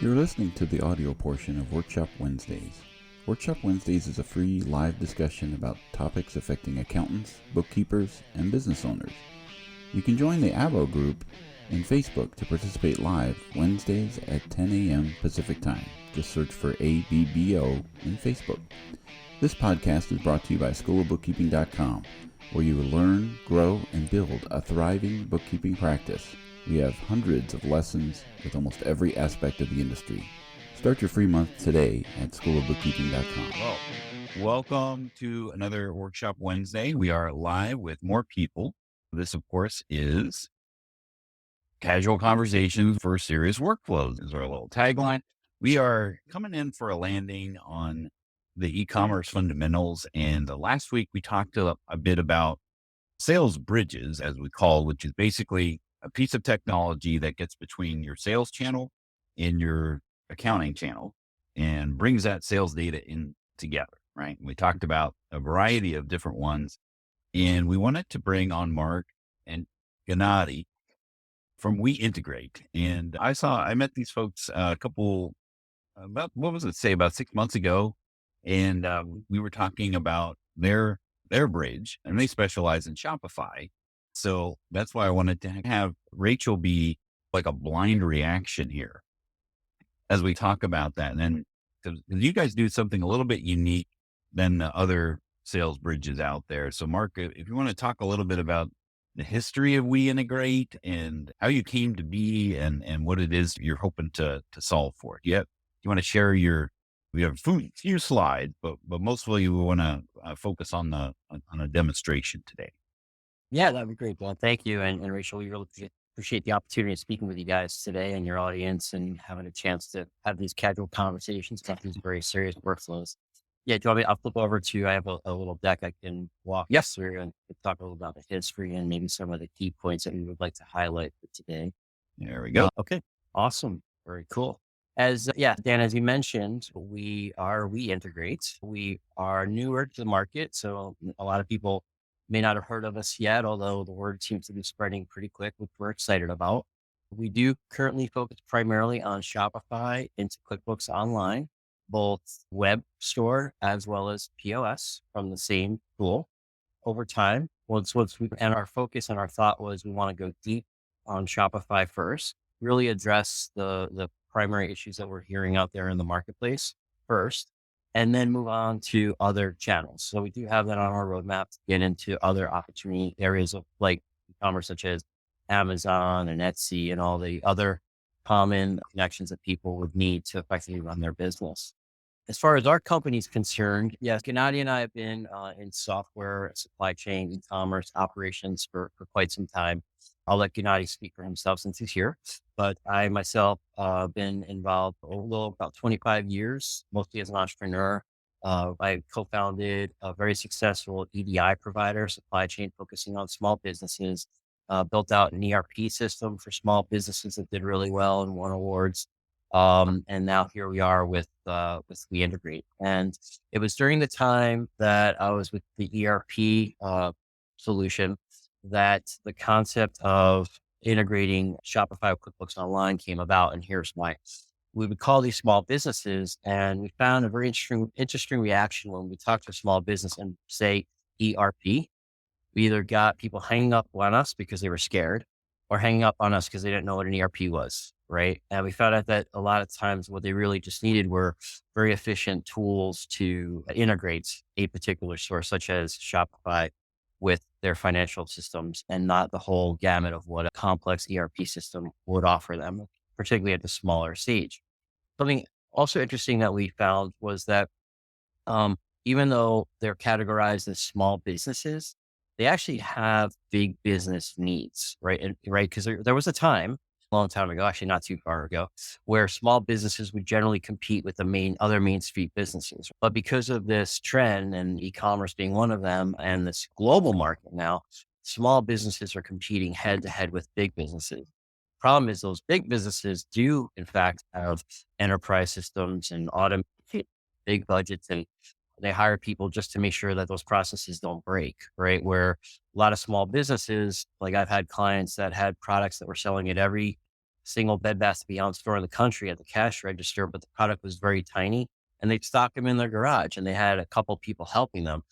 You're listening to the audio portion of Workshop Wednesdays. Workshop Wednesdays is a free live discussion about topics affecting accountants, bookkeepers, and business owners. You can join the ABO group in Facebook to participate live Wednesdays at 10 a.m. Pacific Time. Just search for ABBO in Facebook. This podcast is brought to you by Schoolofbookkeeping.com, where you will learn, grow, and build a thriving bookkeeping practice. We have hundreds of lessons with almost every aspect of the industry. Start your free month today at Schoolofbookkeeping.com. Well, welcome to another Workshop Wednesday. We are live with more people. This, of course, is Casual Conversations for Serious Workflows is our little tagline. We are coming in for a landing on the e-commerce fundamentals. And last week we talked a bit about sales bridges, as we call, which is basically a piece of technology that gets between your sales channel and your accounting channel and brings that sales data in together, right? We talked about a variety of different ones, and we wanted to bring on Mark and Gennady from WeIntegrate. And I met these folks about 6 months ago. And we were talking about their bridge, and they specialize in Shopify. So that's why I wanted to have Rachel be like a blind reaction here as we talk about that. And then because you guys do something a little bit unique than the other sales bridges out there. So Mark, if you want to talk a little bit about the history of WeIntegrate and how you came to be and what it is you're hoping to solve for. Do you want to share we have a few slides, but mostly we want to focus on a demonstration today. Yeah, that'd be great, Well, thank you. And Rachel, we really appreciate the opportunity of speaking with you guys today and your audience and having a chance to have these casual conversations about these very serious workflows. Yeah, do you want me? I'll flip over to, I have a little deck I can walk through and talk a little about the history and maybe some of the key points that we would like to highlight for today. There we go. Okay, awesome. Very cool. Dan, as you mentioned, we WeIntegrate. We are newer to the market, so a lot of people may not have heard of us yet, although the word seems to be spreading pretty quick, which we're excited about. We do currently focus primarily on Shopify into QuickBooks Online, both web store as well as POS from the same tool. Over time, and our focus and our thought was we want to go deep on Shopify first, really address the primary issues that we're hearing out there in the marketplace first, and then move on to other channels. So we do have that on our roadmap to get into other opportunity areas of like e-commerce, such as Amazon and Etsy and all the other common connections that people would need to effectively run their business. As far as our company is concerned, yes, Gennady and I have been in software, supply chain, e-commerce operations for quite some time. I'll let Gennady speak for himself since he's here. But I myself been involved about 25 years, mostly as an entrepreneur. I co-founded a very successful EDI provider, supply chain focusing on small businesses, built out an ERP system for small businesses that did really well and won awards. And now here we are with WeIntegrate. And it was during the time that I was with the ERP solution that the concept of integrating Shopify with QuickBooks Online came about. And here's why. We would call these small businesses, and we found a very interesting reaction when we talked to a small business and say ERP. We either got people hanging up on us because they were scared or hanging up on us because they didn't know what an ERP was, right? And we found out that a lot of times what they really just needed were very efficient tools to integrate a particular source, such as Shopify, with their financial systems, and not the whole gamut of what a complex ERP system would offer them, particularly at the smaller stage. Something also interesting that we found was that even though they're categorized as small businesses, they actually have big business needs, right? And right, because there was a time, a long time ago, actually not too far ago, where small businesses would generally compete with the other main street businesses. But because of this trend and e-commerce being one of them and this global market now, small businesses are competing head to head with big businesses. Problem is those big businesses do in fact have enterprise systems and automate big budgets, and they hire people just to make sure that those processes don't break, right? Where a lot of small businesses, like I've had clients that had products that were selling at every single Bed Bath & Beyond store in the country at the cash register, but the product was very tiny and they'd stock them in their garage and they had a couple people helping them.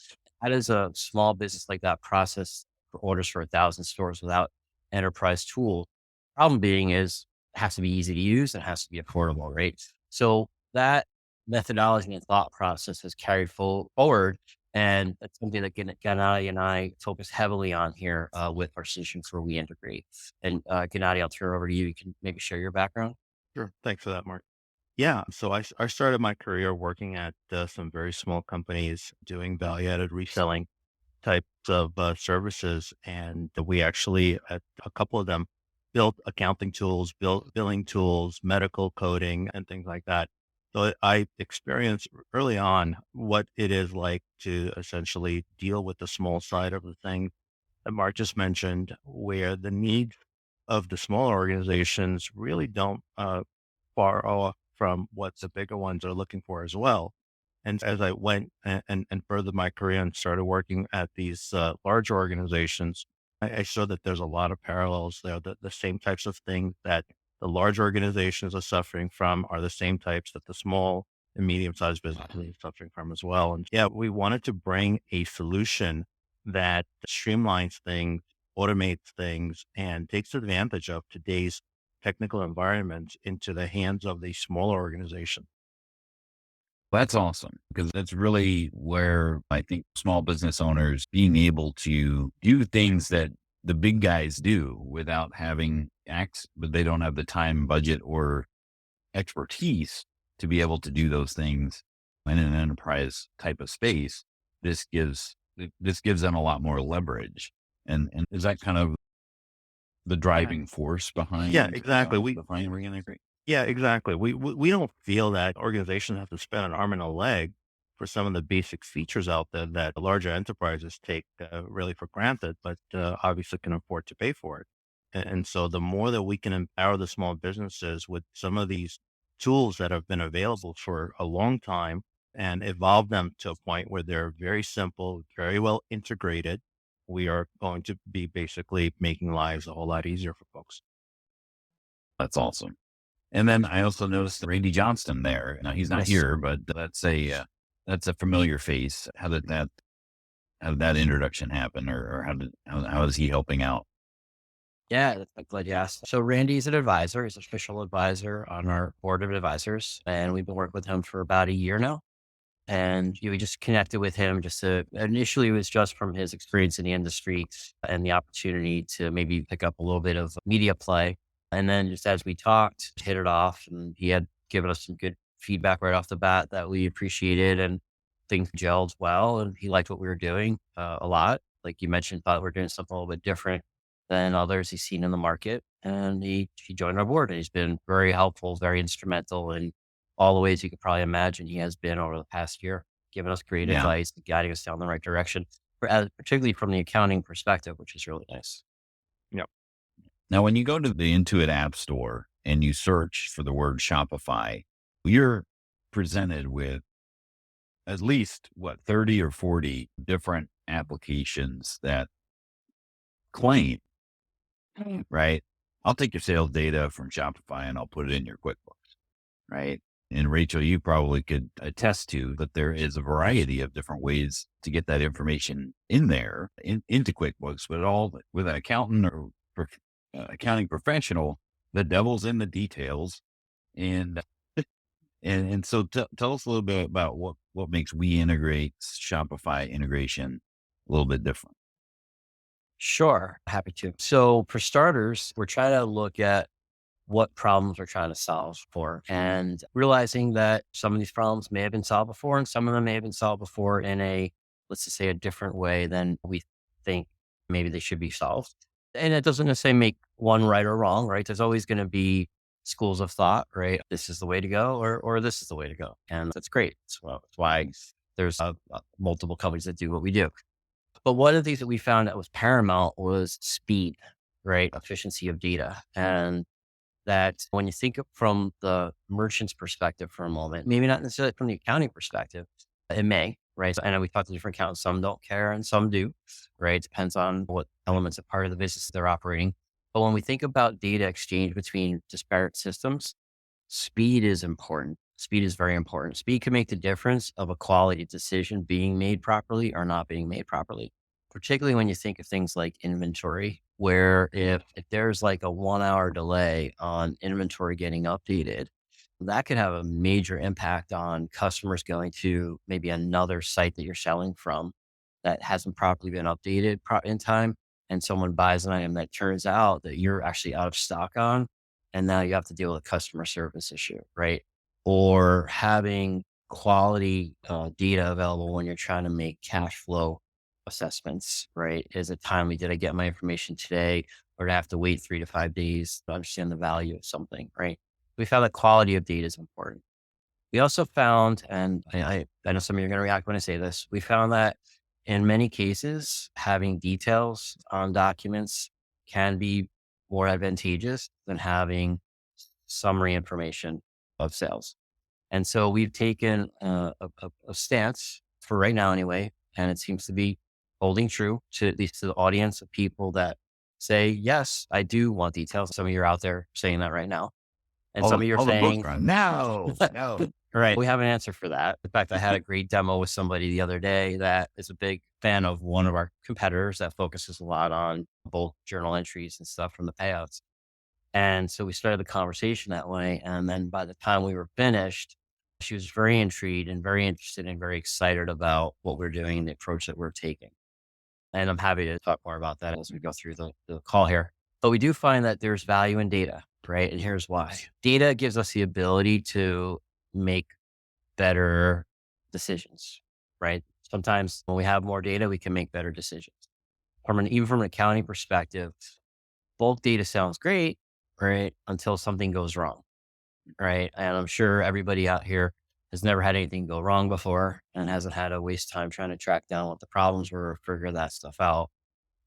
How does a small business like that process for orders for 1,000 stores without enterprise tool? Problem being is it has to be easy to use and it has to be affordable, right? So that methodology and thought process has carried forward. And that's something that Gennady and I focus heavily on here with our solution for WeIntegrate. And Gennady, I'll turn it over to you. You can maybe share your background. Sure. Thanks for that, Mark. Yeah. So I started my career working at some very small companies doing value added reselling types of services. And we actually, at a couple of them, built accounting tools, built billing tools, medical coding, and things like that. So I experienced early on what it is like to essentially deal with the small side of the thing that Mark just mentioned, where the needs of the smaller organizations really don't far off from what the bigger ones are looking for as well. And as I went and furthered my career and started working at these larger organizations, I saw that there's a lot of parallels there. The same types of things that the large organizations are suffering from are the same types that the small and medium-sized businesses are suffering from as well. And yeah, we wanted to bring a solution that streamlines things, automates things, and takes advantage of today's technical environments into the hands of the smaller organization. That's awesome because that's really where I think small business owners being able to do things that the big guys do without having acts, but they don't have the time, budget, or expertise to be able to do those things in an enterprise type of space. This gives them a lot more leverage. And is that kind of the driving force behind Yeah, exactly. behind WeIntegrate? Yeah, exactly. We don't feel that organizations have to spend an arm and a leg for some of the basic features out there that the larger enterprises take really for granted, but obviously can afford to pay for it. And so the more that we can empower the small businesses with some of these tools that have been available for a long time and evolve them to a point where they're very simple, very well integrated, we are going to be basically making lives a whole lot easier for folks. That's awesome. And then I also noticed Randy Johnston there. Now he's not Yes. here, but that's a familiar face. How did that introduction happen, or how is he helping out? Yeah, I'm glad you asked. So Randy's an advisor. He's an official advisor on our board of advisors. And we've been working with him for about a year now. And we just connected with him initially it was just from his experience in the industry and the opportunity to maybe pick up a little bit of media play. And then just as we talked, hit it off and he had given us some good feedback right off the bat that we appreciated and things gelled well. And he liked what we were doing a lot. Like you mentioned, thought we are doing something a little bit different than others he's seen in the market. And he joined our board and he's been very helpful, very instrumental in all the ways you could probably imagine he has been over the past year, giving us great Yeah. advice, guiding us down the right direction, particularly from the accounting perspective, which is really nice. Yep. Now, when you go to the Intuit App Store and you search for the word Shopify, you're presented with at least 30 or 40 different applications that claim, right? I'll take your sales data from Shopify and I'll put it in your QuickBooks, right? And Rachel, you probably could attest to that there is a variety of different ways to get that information in there into QuickBooks, but all with an accountant or accounting professional, the devil's in the details. And so tell us a little bit about what makes WeIntegrate Shopify integration a little bit different. Sure. Happy to. So for starters, we're trying to look at what problems we're trying to solve for and realizing that some of these problems may have been solved before and some of them may have been solved before in let's just say a different way than we think maybe they should be solved. And it doesn't necessarily make one right or wrong, right? There's always going to be schools of thought, right? This is the way to go or this is the way to go. And that's great. That's why there's multiple companies that do what we do. But one of the things that we found that was paramount was speed, right? Efficiency of data. And that when you think from the merchant's perspective for a moment, maybe not necessarily from the accounting perspective, it may, right? So I know we talked to different accountants, some don't care and some do, right? Depends on what elements of part of the business they're operating. But when we think about data exchange between disparate systems, speed is important. Speed is very important. Speed can make the difference of a quality decision being made properly or not being made properly, particularly when you think of things like inventory, where if there's like a 1 hour delay on inventory getting updated, that could have a major impact on customers going to maybe another site that you're selling from that hasn't properly been updated in time. And someone buys an item that turns out that you're actually out of stock on. And now you have to deal with a customer service issue, right? Or having quality data available when you're trying to make cash flow assessments, right? Is it timely? Did I get my information today? Or do I have to wait 3 to 5 days to understand the value of something, right? We found that quality of data is important. We also found, and I know some of you are going to react when I say this, we found that in many cases, having details on documents can be more advantageous than having summary information of sales. And so we've taken a stance for right now anyway, and it seems to be holding true to at least to the audience of people that say, yes, I do want details. Some of you are out there saying that right now. And some of you are all the books saying, are, no, no. right, we have an answer for that. In fact, I had a great demo with somebody the other day that is a big fan of one of our competitors that focuses a lot on bulk journal entries and stuff from the payouts. And so we started the conversation that way. And then by the time we were finished, she was very intrigued and very interested and very excited about what we're doing and the approach that we're taking. And I'm happy to talk more about that as we go through the call here. But we do find that there's value in data, right? And here's why. Data gives us the ability to make better decisions, right? Sometimes when we have more data, we can make better decisions. Even from an accounting perspective, bulk data sounds great, right? Until something goes wrong, right? And I'm sure everybody out here has never had anything go wrong before and hasn't had to waste time trying to track down what the problems were or figure that stuff out.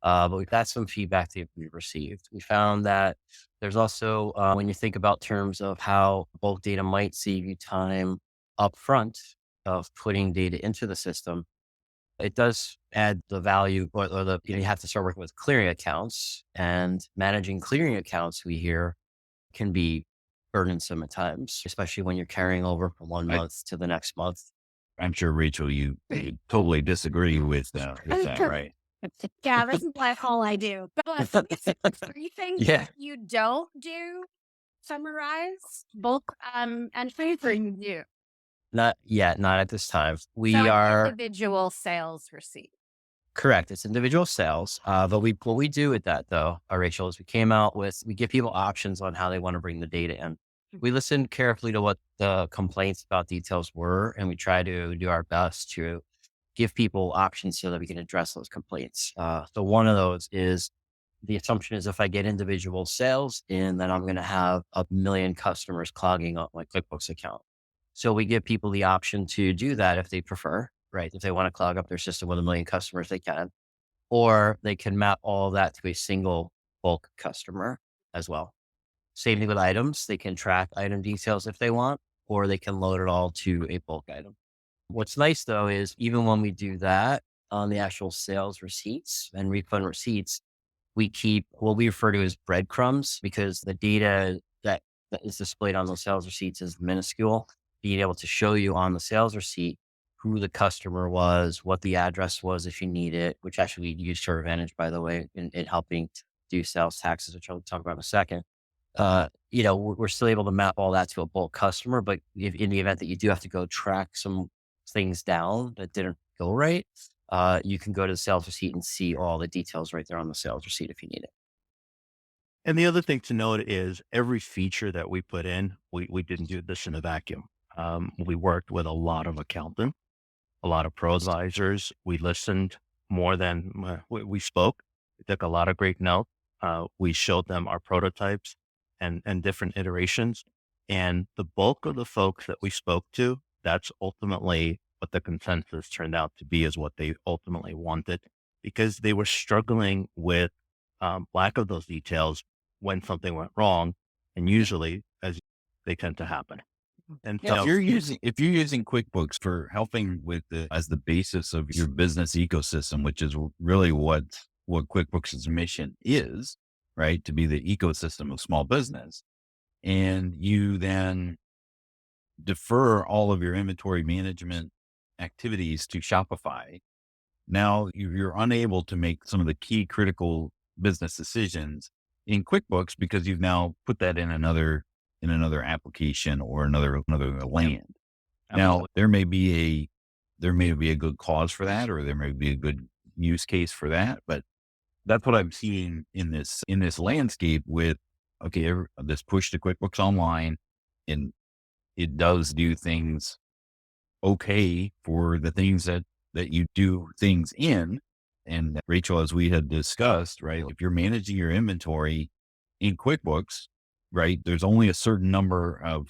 But we've got some feedback that we've received. We found that there's also, when you think about terms of how bulk data might save you time upfront of putting data into the system, it does add the value or you have to start working with clearing accounts, and managing clearing accounts we hear can be burdensome at times, especially when you're carrying over from one month to the next month. I'm sure, Rachel, you totally disagree with that, right? Yeah, this is like all I do. But three things Yeah. you don't do summarize bulk entries, or you do? Not yet, not at this time. We So it's are individual sales receipt. correct. It's individual sales. But what we do with that though, Rachel, is we give people options on how they want to bring the data in. We listen carefully to what the complaints about details were, and we try to do our best to give people options so that we can address those complaints. So one of those is the assumption is if I get individual sales in, then I'm going to have 1 million customers clogging up my QuickBooks account. So we give people the option to do that if they prefer, right? If they want to clog up their system with 1 million customers, they can, or they can map all of that to a single bulk customer as well. Same thing with items. They can track item details if they want, or they can load it all to a bulk item. What's nice though is even when we do that on the actual sales receipts and refund receipts, we keep what we refer to as breadcrumbs, because the data that is displayed on those sales receipts is minuscule. Being able to show you on the sales receipt who the customer was, what the address was if you need it, which actually we use to our advantage, by the way, in helping do sales taxes, which I'll talk about in a second. We're still able to map all that to a bulk customer, but if in the event that you do have to go track some things down that didn't go right, you can go to the sales receipt and see all the details right there on the sales receipt if you need it. And the other thing to note is every feature that we put in, we didn't do this in a vacuum. We worked with a lot of accountants, a lot of pro advisors. We listened more than we spoke. We took a lot of great notes. We showed them our prototypes and different iterations. And the bulk of the folks that we spoke to, that's ultimately what the consensus turned out to be, is what they ultimately wanted, because they were struggling with lack of those details when something went wrong. And usually, as they tend to happen. And If you're using QuickBooks for helping with as the basis of your business ecosystem, which is really what QuickBooks' mission is, right? To be the ecosystem of small business. And you then defer all of your inventory management activities to Shopify. Now you're unable to make some of the key critical business decisions in QuickBooks because you've now put that in another application or another land. Now Absolutely. there may be a good cause for that, or there may be a good use case for that, but that's what I'm seeing in this landscape with, okay, this push to QuickBooks Online, and it does do things okay for the things that you do things in. And Rachel, as we had discussed, right, if you're managing your inventory in QuickBooks, right, there's only a certain number of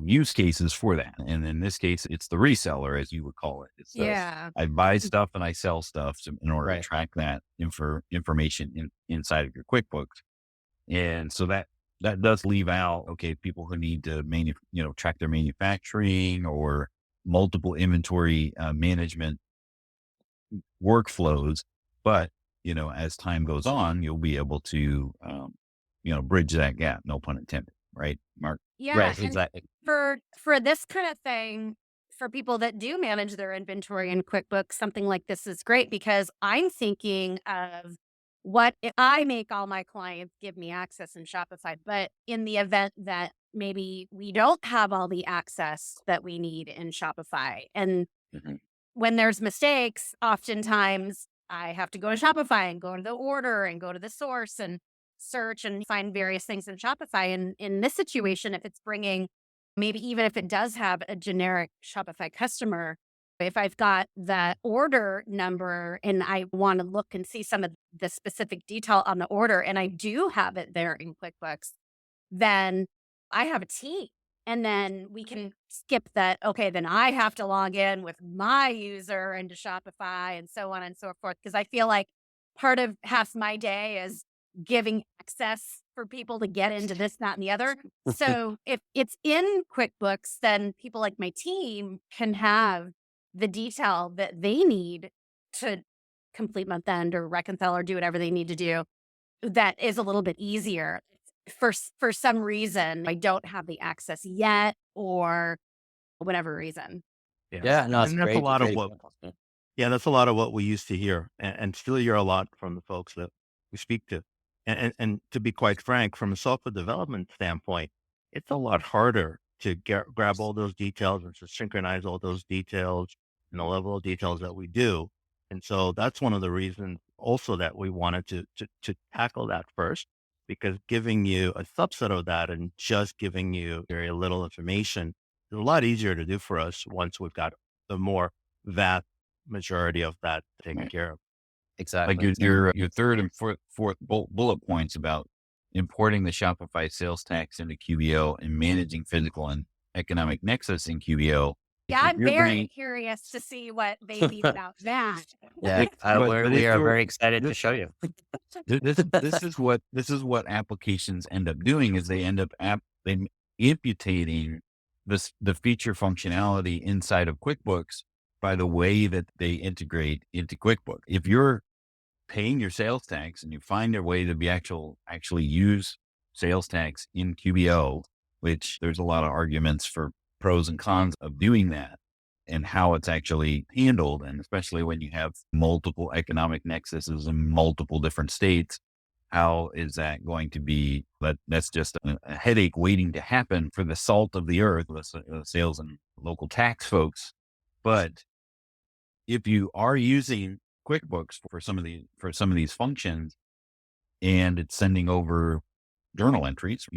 use cases for that. And in this case, it's the reseller, as you would call it. It's Yeah. I buy stuff and I sell stuff in order to Right. track that information inside of your QuickBooks. And so that does leave out, okay, people who need to track their manufacturing or multiple inventory management workflows. But, as time goes on, you'll be able to, bridge that gap. No pun intended. Right, Mark? Yeah. Right. And Exactly. for this kind of thing, for people that do manage their inventory in QuickBooks, something like this is great because I'm thinking of what if I make all my clients give me access in Shopify, but in the event that maybe we don't have all the access that we need in Shopify. And Mhm. when there's mistakes, oftentimes I have to go to Shopify and go to the order and go to the source and search and find various things in Shopify. And in this situation, if it's bringing, maybe even if it does have a generic Shopify customer, if I've got the order number and I want to look and see some of the specific detail on the order, and I do have it there in QuickBooks, then I have a team. And then we can skip that. Okay, then I have to log in with my user into Shopify and so on and so forth. Because I feel like part of half my day is giving access for people to get into this, that, and the other. So if it's in QuickBooks, then people like my team can have the detail that they need to complete month end or reconcile or do whatever they need to do. That is a little bit easier. For some reason, I don't have the access yet or whatever reason. Yeah. No, it's And that's a great. lot of Great what, example. Yeah. yeah, that's a lot of what we used to hear and still hear a lot from the folks that we speak to. And to be quite frank, from a software development standpoint, it's a lot harder to grab all those details and to synchronize all those details and the level of details that we do. And so that's one of the reasons also that we wanted to tackle that first, because giving you a subset of that and just giving you very little information is a lot easier to do for us once we've got the more vast majority of that taken Right. care of. Like Exactly. your third and fourth bullet points about importing the Shopify sales tax into QBO and managing physical and economic nexus in QBO. Yeah, If I'm you're very bringing curious to see what they mean about that. Yeah. but We if are you're very excited to show you. this is what applications end up doing is they end up amputating the feature functionality inside of QuickBooks by the way that they integrate into QuickBooks. If you're paying your sales tax and you find a way to actually use sales tax in QBO, which there's a lot of arguments for pros and cons of doing that and how it's actually handled. And especially when you have multiple economic nexuses in multiple different states, how is that going to be? That's just a headache waiting to happen for the salt of the earth, the sales and local tax folks. But if you are using QuickBooks for some of these functions and it's sending over journal entries,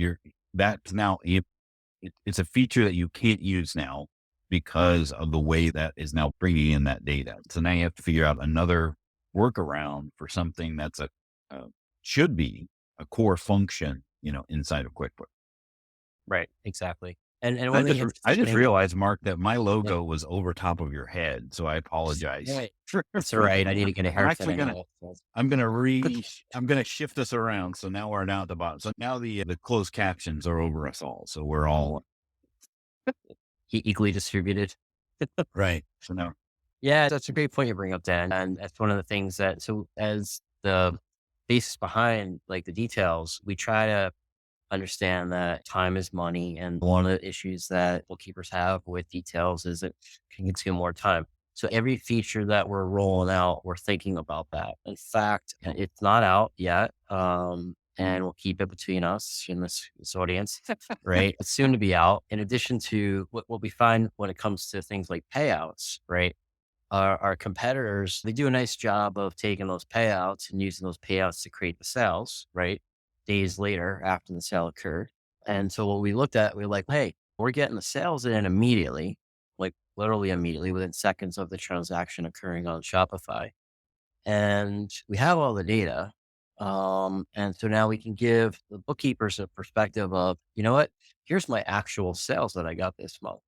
that's now it's a feature that you can't use now because of the way that is now bringing in that data. So now you have to figure out another workaround for something that's should be a core function, inside of QuickBooks. Right. Exactly. And I one thing just, I just realized, Mark, that my logo was over top of your head, so I apologize. Right. That's all right. I need to get a I'm haircut actually gonna, anyway. I'm gonna shift us around. So now we're down at the bottom. So now the closed captions are over us all. So we're all Equally distributed. right. So now, Yeah, that's a great point you bring up, Dan. And that's one of the things that, so as the basis behind like the details, we try to understand that time is money. And one of the issues that bookkeepers have with details is it can consume more time. So every feature that we're rolling out, we're thinking about that. In fact, it's not out yet. And we'll keep it between us and this audience, right? It's soon to be out. In addition to what we find when it comes to things like payouts, right? Our competitors, they do a nice job of taking those payouts and using those payouts to create the sales, right? Days later after the sale occurred. And so what we looked at, we were like, hey, we're getting the sales in immediately, like literally immediately within seconds of the transaction occurring on Shopify. And we have all the data. And so now we can give the bookkeepers a perspective of, you know what, here's my actual sales that I got this month.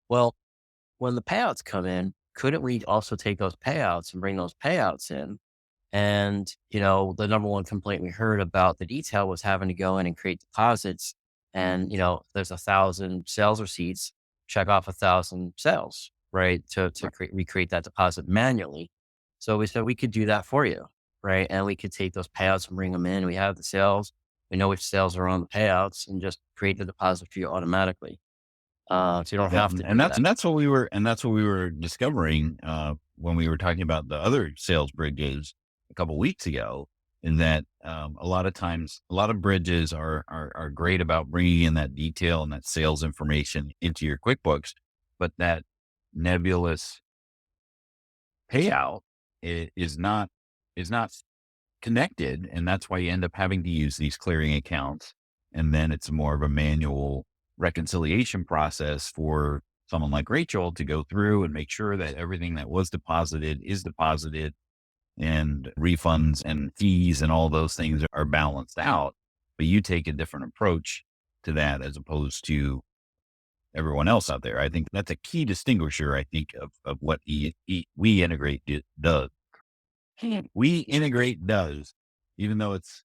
Well, when the payouts come in, couldn't we also take those payouts and bring those payouts in? And, the number one complaint we heard about the detail was having to go in and create deposits. And, there's 1,000 sales receipts, check off 1,000 sales, right? To recreate that deposit manually. So we said we could do that for you, right? And we could take those payouts and bring them in. We have the sales. We know which sales are on the payouts and just create the deposit for you automatically. So you don't have to do that. And that's what we were discovering when we were talking about the other sales bridges a couple weeks ago. In that a lot of times, a lot of bridges are great about bringing in that detail and that sales information into your QuickBooks, but that nebulous payout is not connected, and that's why you end up having to use these clearing accounts, and then it's more of a manual reconciliation process for someone like Rachel to go through and make sure that everything that was deposited is deposited, and refunds and fees and all those things are balanced out. But you take a different approach to that as opposed to everyone else out there. I think that's a key distinguisher, I think, of what WeIntegrate does. WeIntegrate does, even though it's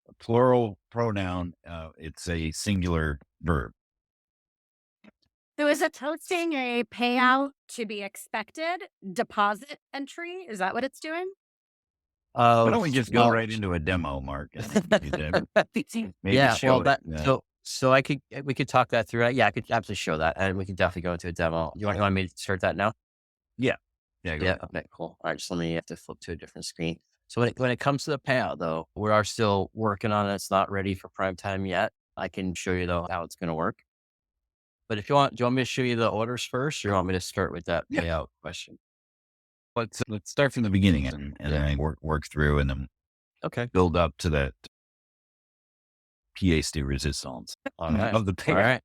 a plural pronoun, it's a singular verb. So is it posting a payout to be expected deposit entry? Is that what it's doing? Why don't we just go right into a demo, Mark? Maybe yeah, show well, it. so we could talk that through. Yeah, I could absolutely show that, and we could definitely go into a demo. You want me to start that now? Yeah. Go ahead. Okay, cool. All right, just let me have to flip to a different screen. So when it comes to the payout, though, we are still working on it. It's not ready for prime time yet. I can show you though how it's going to work. But if you want, do you want me to show you the orders first, or you want me to start with that payout question? Let's start from the beginning and then work through and then build up to that pièce de résistance of the payout. All right.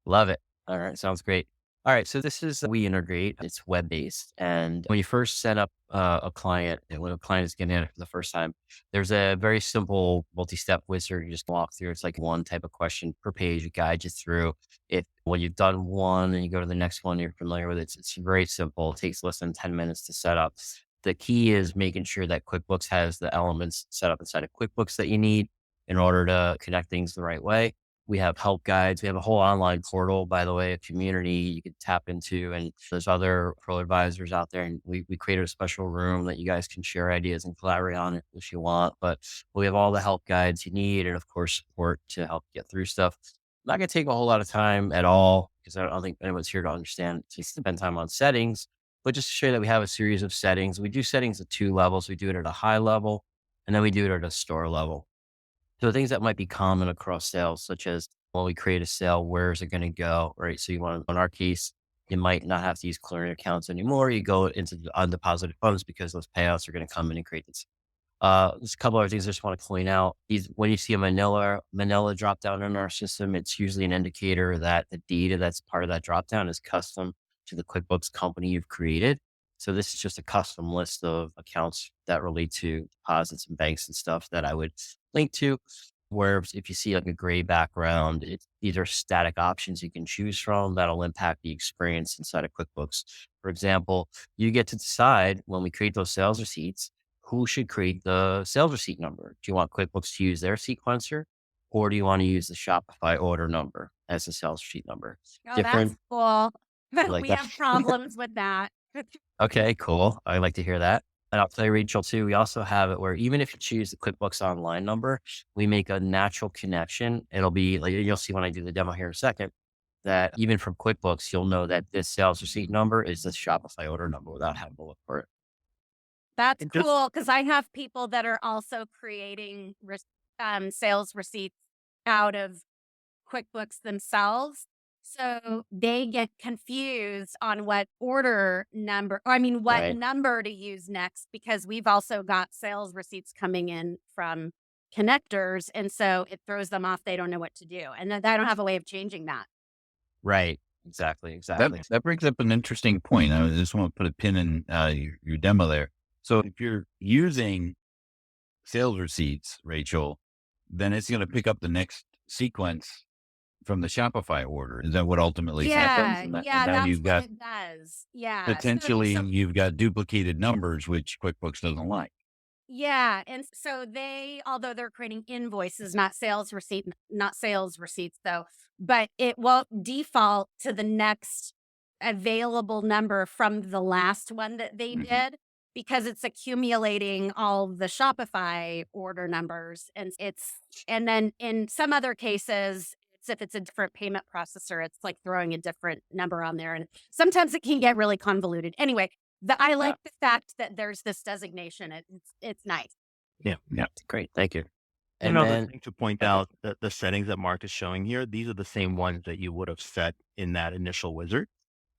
Love it. All right. Sounds great. All right. So this is WeIntegrate. It's web-based. And when you first set up a client, and when a client is getting in it for the first time, there's a very simple multi-step wizard you just walk through. It's like one type of question per page. It guides you through it. When you've done one and you go to the next one, you're familiar with it. It's very simple. It takes less than 10 minutes to set up. The key is making sure that QuickBooks has the elements set up inside of QuickBooks that you need in order to connect things the right way. We have help guides. We have a whole online portal, by the way, a community you can tap into. And there's other pro advisors out there. And we created a special room that you guys can share ideas and collaborate on it if you want. But we have all the help guides you need and, of course, support to help get through stuff. I'm not going to take a whole lot of time at all because I don't think anyone's here to understand to spend time on settings. But just to show you that we have a series of settings. We do settings at 2 levels. We do it at a high level, and then we do it at a store level. So things that might be common across sales, such as when we create a sale, where is it going to go, right? So you want, in our case, you might not have to use clearing accounts anymore. You go into the undeposited funds because those payouts are going to come in and create this. There's a couple other things I just want to point out. When you see a Manila drop down in our system, it's usually an indicator that the data that's part of that drop down is custom to the QuickBooks company you've created. So this is just a custom list of accounts that relate to deposits and banks and stuff that I would link to. Where if you see like a gray background, these are static options you can choose from that'll impact the experience inside of QuickBooks. For example, you get to decide when we create those sales receipts, who should create the sales receipt number. Do you want QuickBooks to use their sequencer, or do you want to use the Shopify order number as the sales receipt number? Oh, that's cool. We have problems with that. Okay, cool. I like to hear that. And I'll tell you, Rachel, too, we also have it where even if you choose the QuickBooks Online number, we make a natural connection. It'll be like, you'll see when I do the demo here in a second, that even from QuickBooks, you'll know that this sales receipt number is the Shopify order number without having to look for it. That's And just cool because I have people that are also creating sales receipts out of QuickBooks themselves. So they get confused on what order number, or I mean, what Right. number to use next, because we've also got sales receipts coming in from connectors. And so it throws them off. They don't know what to do. And then I don't have a way of changing that. Right. Exactly. Exactly. That brings up an interesting point. I just want to put a pin in your demo there. So if you're using sales receipts, Rachel, then it's going to pick up the next sequence from the Shopify order. Is that what ultimately happens? And now That's you've what got it does. Yeah. potentially you've got duplicated numbers, which QuickBooks doesn't like. Yeah. And so although they're creating invoices, not sales receipts though, but it will default to the next available number from the last one that they Mhm. did, because it's accumulating all the Shopify order numbers. And then in some other cases, if it's a different payment processor, it's like throwing a different number on there. And sometimes it can get really convoluted. Anyway, I like the fact that there's this designation. It's nice. Yeah. Great. Thank you. And Another then thing to point okay. out that the settings that Mark is showing here, these are the same ones that you would have set in that initial wizard.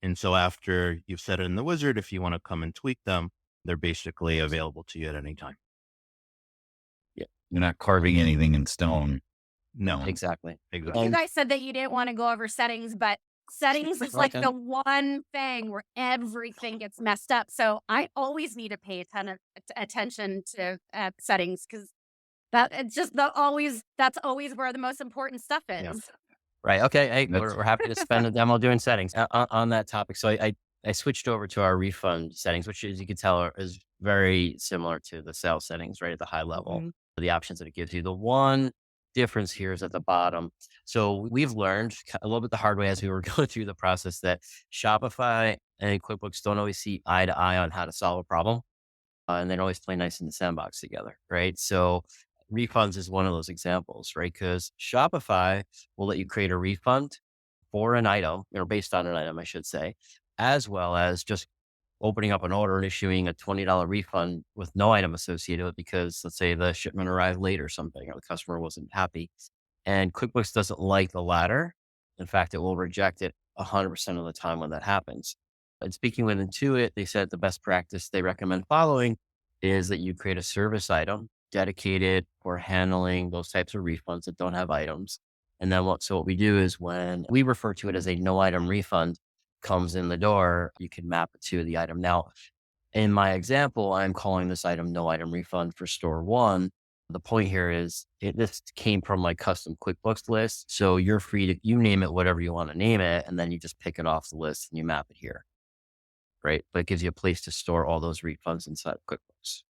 And so after you've set it in the wizard, if you want to come and tweak them, they're basically available to you at any time. You're not carving anything in stone. No, Exactly. exactly. You guys said that you didn't want to go over settings, but settings is like Okay. the one thing where everything gets messed up. So I always need to pay a ton of attention to settings, because that's always where the most important stuff is. Yeah. Right. Okay. Hey, That's- we're happy to spend a demo doing settings on that topic. So I switched over to our refund settings, which, as you can tell, is very similar to the sales settings, right at the high level. Mhm. The options that it gives you. The one difference here is at the bottom. So we've learned a little bit the hard way as we were going through the process that Shopify and QuickBooks don't always see eye to eye on how to solve a problem. And they don't always play nice in the sandbox together, right? So refunds is one of those examples, right? Because Shopify will let you create a refund for an item, or based on an item, I should say, as well as just opening up an order and issuing a $20 refund with no item associated with it because, let's say, the shipment arrived late or something, or the customer wasn't happy. And QuickBooks doesn't like the latter. In fact, it will reject it 100% of the time when that happens. And speaking with Intuit, they said the best practice they recommend following is that you create a service item dedicated for handling those types of refunds that don't have items. And then what we do is, when we refer to it as a no item refund comes in the door, you can map it to the item. Now, in my example, I'm calling this item no item refund for store one. The point here is this came from my custom QuickBooks list. So you're free to, you name it whatever you want to name it, and then you just pick it off the list and you map it here. Right. But it gives you a place to store all those refunds inside of QuickBooks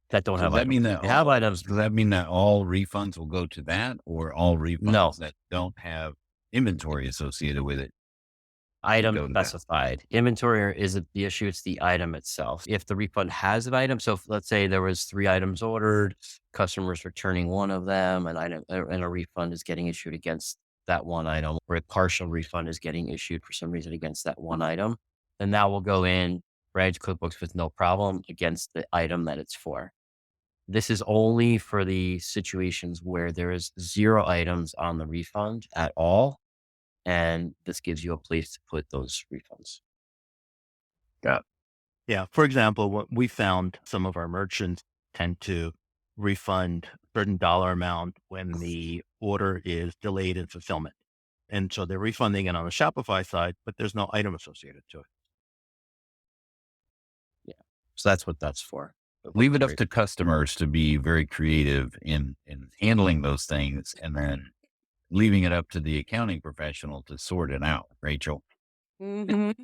that don't Does have that items. mean that They have items. Does that mean that all refunds will go to that, or all refunds No. that don't have inventory associated with it? Item Go to that. specified. Inventory isn't the issue, it's the item itself. If the refund has an item, so let's say there was 3 items ordered, customers returning one of them, and a refund is getting issued against that one item, or a partial refund is getting issued for some reason against that one item, then that will go in, right, to QuickBooks with no problem against the item that it's for. This is only for the situations where there is 0 items on the refund at all. And this gives you a place to put those refunds. Yeah. For example, what we found, some of our merchants tend to refund a certain dollar amount when the order is delayed in fulfillment. And so they're refunding it on the Shopify side, but there's no item associated to it. So that's what that's for. Leave it up to customers to be very creative in handling those things, and then leaving it up to the accounting professional to sort it out, Rachel. Mhm.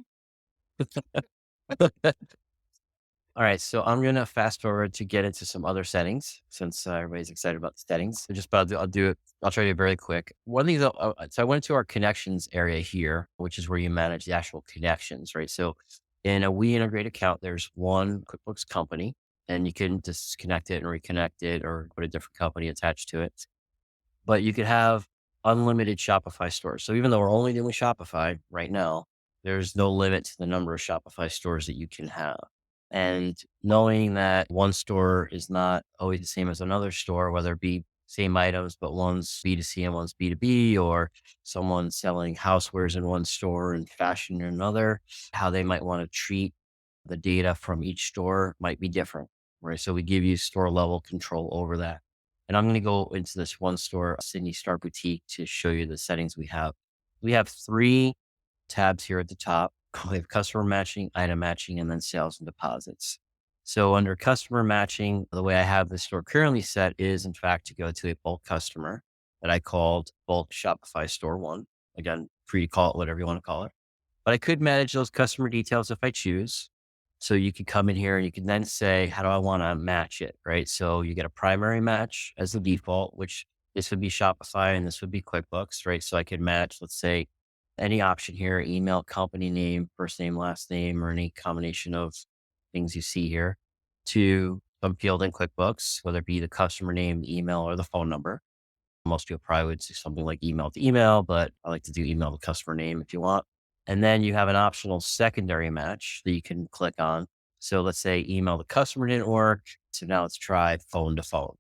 All right. So I'm going to fast forward to get into some other settings since everybody's excited about the settings. I'll do it. I'll try to be very quick. One thing, so I went to our connections area here, which is where you manage the actual connections, right? So In a WeIntegrate account, there's one QuickBooks company, and you can disconnect it and reconnect it or put a different company attached to it. But you could have unlimited Shopify stores. So even though we're only doing Shopify right now, there's no limit to the number of Shopify stores that you can have. And knowing that one store is not always the same as another store, whether it be same items, but one's B2C and one's B2B, or someone selling housewares in one store and fashion in another, how they might want to treat the data from each store might be different, right? So we give you store level control over that. And I'm going to go into this one store, Sydney Star Boutique, to show you the settings we have. We have 3 tabs here at the top. We have customer matching, item matching, and then sales and deposits. So under customer matching, the way I have the store currently set is, in fact, to go to a bulk customer that I called bulk Shopify store 1. Again, free to call it whatever you want to call it. But I could manage those customer details if I choose. So you could come in here and you can then say, how do I want to match it, right? So you get a primary match as the default, which this would be Shopify and this would be QuickBooks, right? So I could match, let's say, any option here, email, company name, first name, last name, or any combination of things you see here to some field in QuickBooks, whether it be the customer name, the email, or the phone number. Most people probably would do something like email to email, but I like to do email to customer name if you want. And then you have an optional secondary match that you can click on. So let's say email to customer didn't work. So now let's try phone to phone.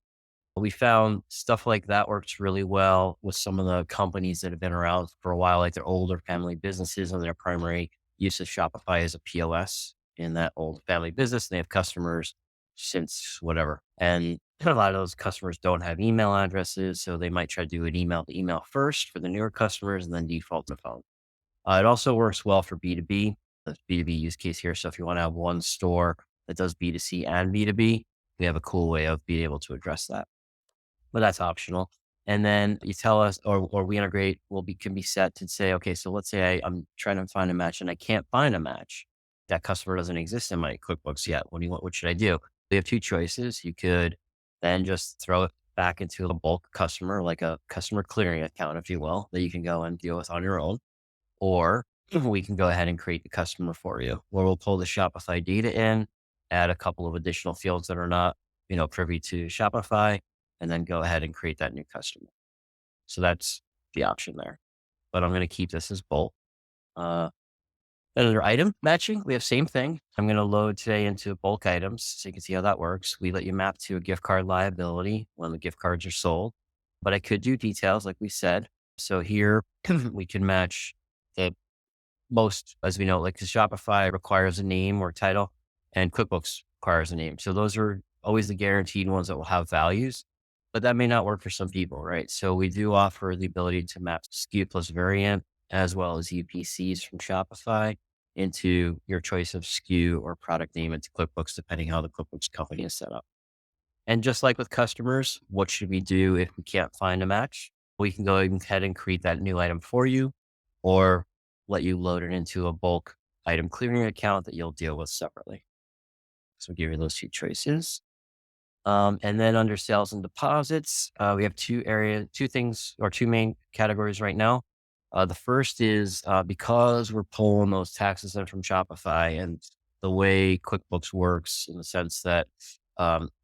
We found stuff like that works really well with some of the companies that have been around for a while, like their older family businesses, and their primary use of Shopify as a POS in that old family business. They have customers since whatever. And a lot of those customers don't have email addresses. So they might try to do an email to email first for the newer customers and then default to phone. It also works well for B2B, the B2B use case here. So if you want to have one store that does B2C and B2B, we have a cool way of being able to address that. But that's optional. And then you tell us, or WeIntegrate can be set to say, okay, so let's say I'm trying to find a match and I can't find a match. That customer doesn't exist in my QuickBooks yet. What should I do? We have 2 choices. You could then just throw it back into a bulk customer, like a customer clearing account, if you will, that you can go and deal with on your own. Or we can go ahead and create the customer for you, where we'll pull the Shopify data in, add a couple of additional fields that are not, privy to Shopify, and then go ahead and create that new customer. So that's the option there. But I'm going to keep this as bulk. Under item matching, we have same thing. I'm going to load today into bulk items so you can see how that works. We let you map to a gift card liability when the gift cards are sold. But I could do details like we said. So here we can match the most, as we know, like the Shopify requires a name or title and QuickBooks requires a name. So those are always the guaranteed ones that will have values, but that may not work for some people, right? So we do offer the ability to map SKU plus variant as well as UPCs from Shopify into your choice of SKU or product name into QuickBooks, depending how the QuickBooks company is set up. And just like with customers, what should we do if we can't find a match? We can go ahead and create that new item for you, or let you load it into a bulk item clearing account that you'll deal with separately. So we'll give you those 2 choices. And then under sales and deposits, we have 2 things or 2 main categories right now. The first is because we're pulling those taxes in from Shopify, and the way QuickBooks works in the sense that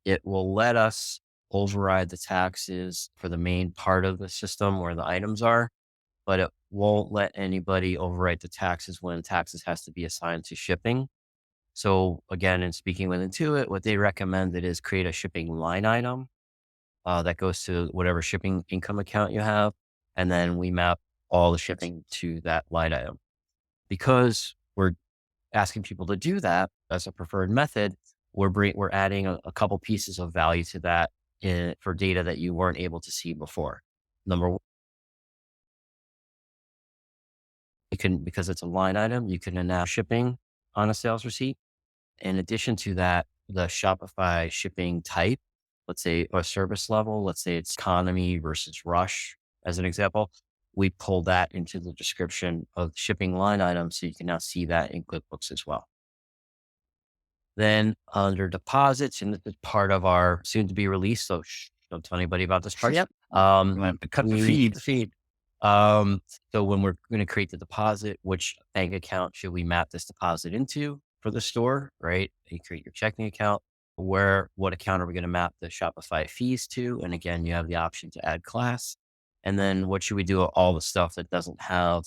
it will let us override the taxes for the main part of the system where the items are, but it won't let anybody overwrite the taxes when taxes has to be assigned to shipping. So again, in speaking with Intuit, what they recommended is create a shipping line item that goes to whatever shipping income account you have. And then we map all the shipping to that line item. Because we're asking people to do that as a preferred method, we're adding a couple pieces of value to that for data that you weren't able to see before. Number one, because it's a line item, you can announce shipping on a sales receipt. In addition to that, the Shopify shipping type, let's say a service level, let's say it's economy versus rush, as an example, we pull that into the description of the shipping line item. So you can now see that in QuickBooks as well. Then under deposits, and this is part of our soon to be released. So don't tell anybody about this part yet. Cut the feed. So when we're going to create the deposit, which bank account should we map this deposit into? for the store, right? You create your checking account. What account are we going to map the Shopify fees to? And again, you have the option to add class. And then what should we do with all the stuff that doesn't have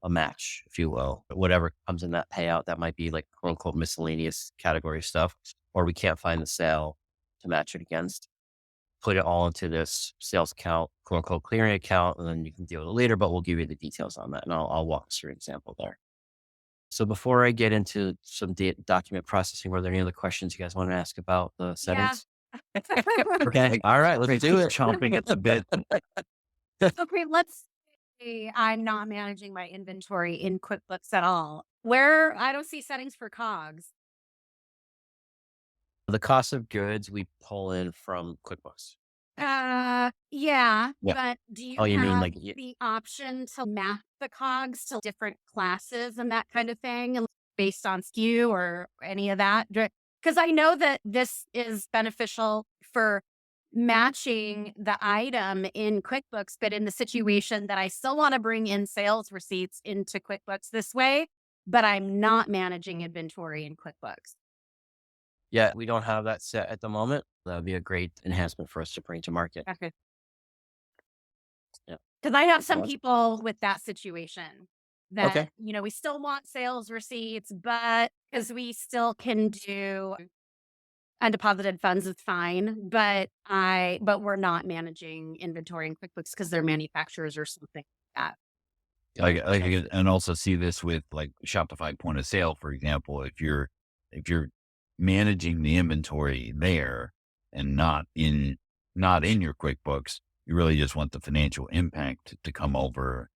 a match, if you will? Whatever comes in that payout, that might be like quote unquote miscellaneous category stuff, or we can't find the sale to match it against. Put it all into this sales account, quote unquote clearing account, and then you can deal with it later, but we'll give you the details on that. And I'll walk through an example there. So before I get into some document processing, were there any other questions you guys want to ask about the settings? Okay. All right. Let's do it. Chomping at the bit. Okay, let's say I'm not managing my inventory in QuickBooks at all. Where I don't see settings for COGS. The cost of goods we pull in from QuickBooks. Yeah. But do you You mean have like the option to map the COGS to different classes and that kind of thing, and based on SKU or any of that? Because I know that this is beneficial for matching the item in QuickBooks, but in the situation that I still want to bring in sales receipts into QuickBooks this way, but I'm not managing inventory in QuickBooks. Yeah, we don't have that set at the moment. That would be a great enhancement for us to bring to market. Okay. Yeah. Because I have some Well, people with that situation that, Okay. we still want sales receipts, but because we still can do undeposited funds, it's fine. But we're not managing inventory in QuickBooks because they're manufacturers or something like that. Like, and also see this with like Shopify point of sale, for example. If you're managing the inventory there and not in your QuickBooks, you really just want the financial impact to come over,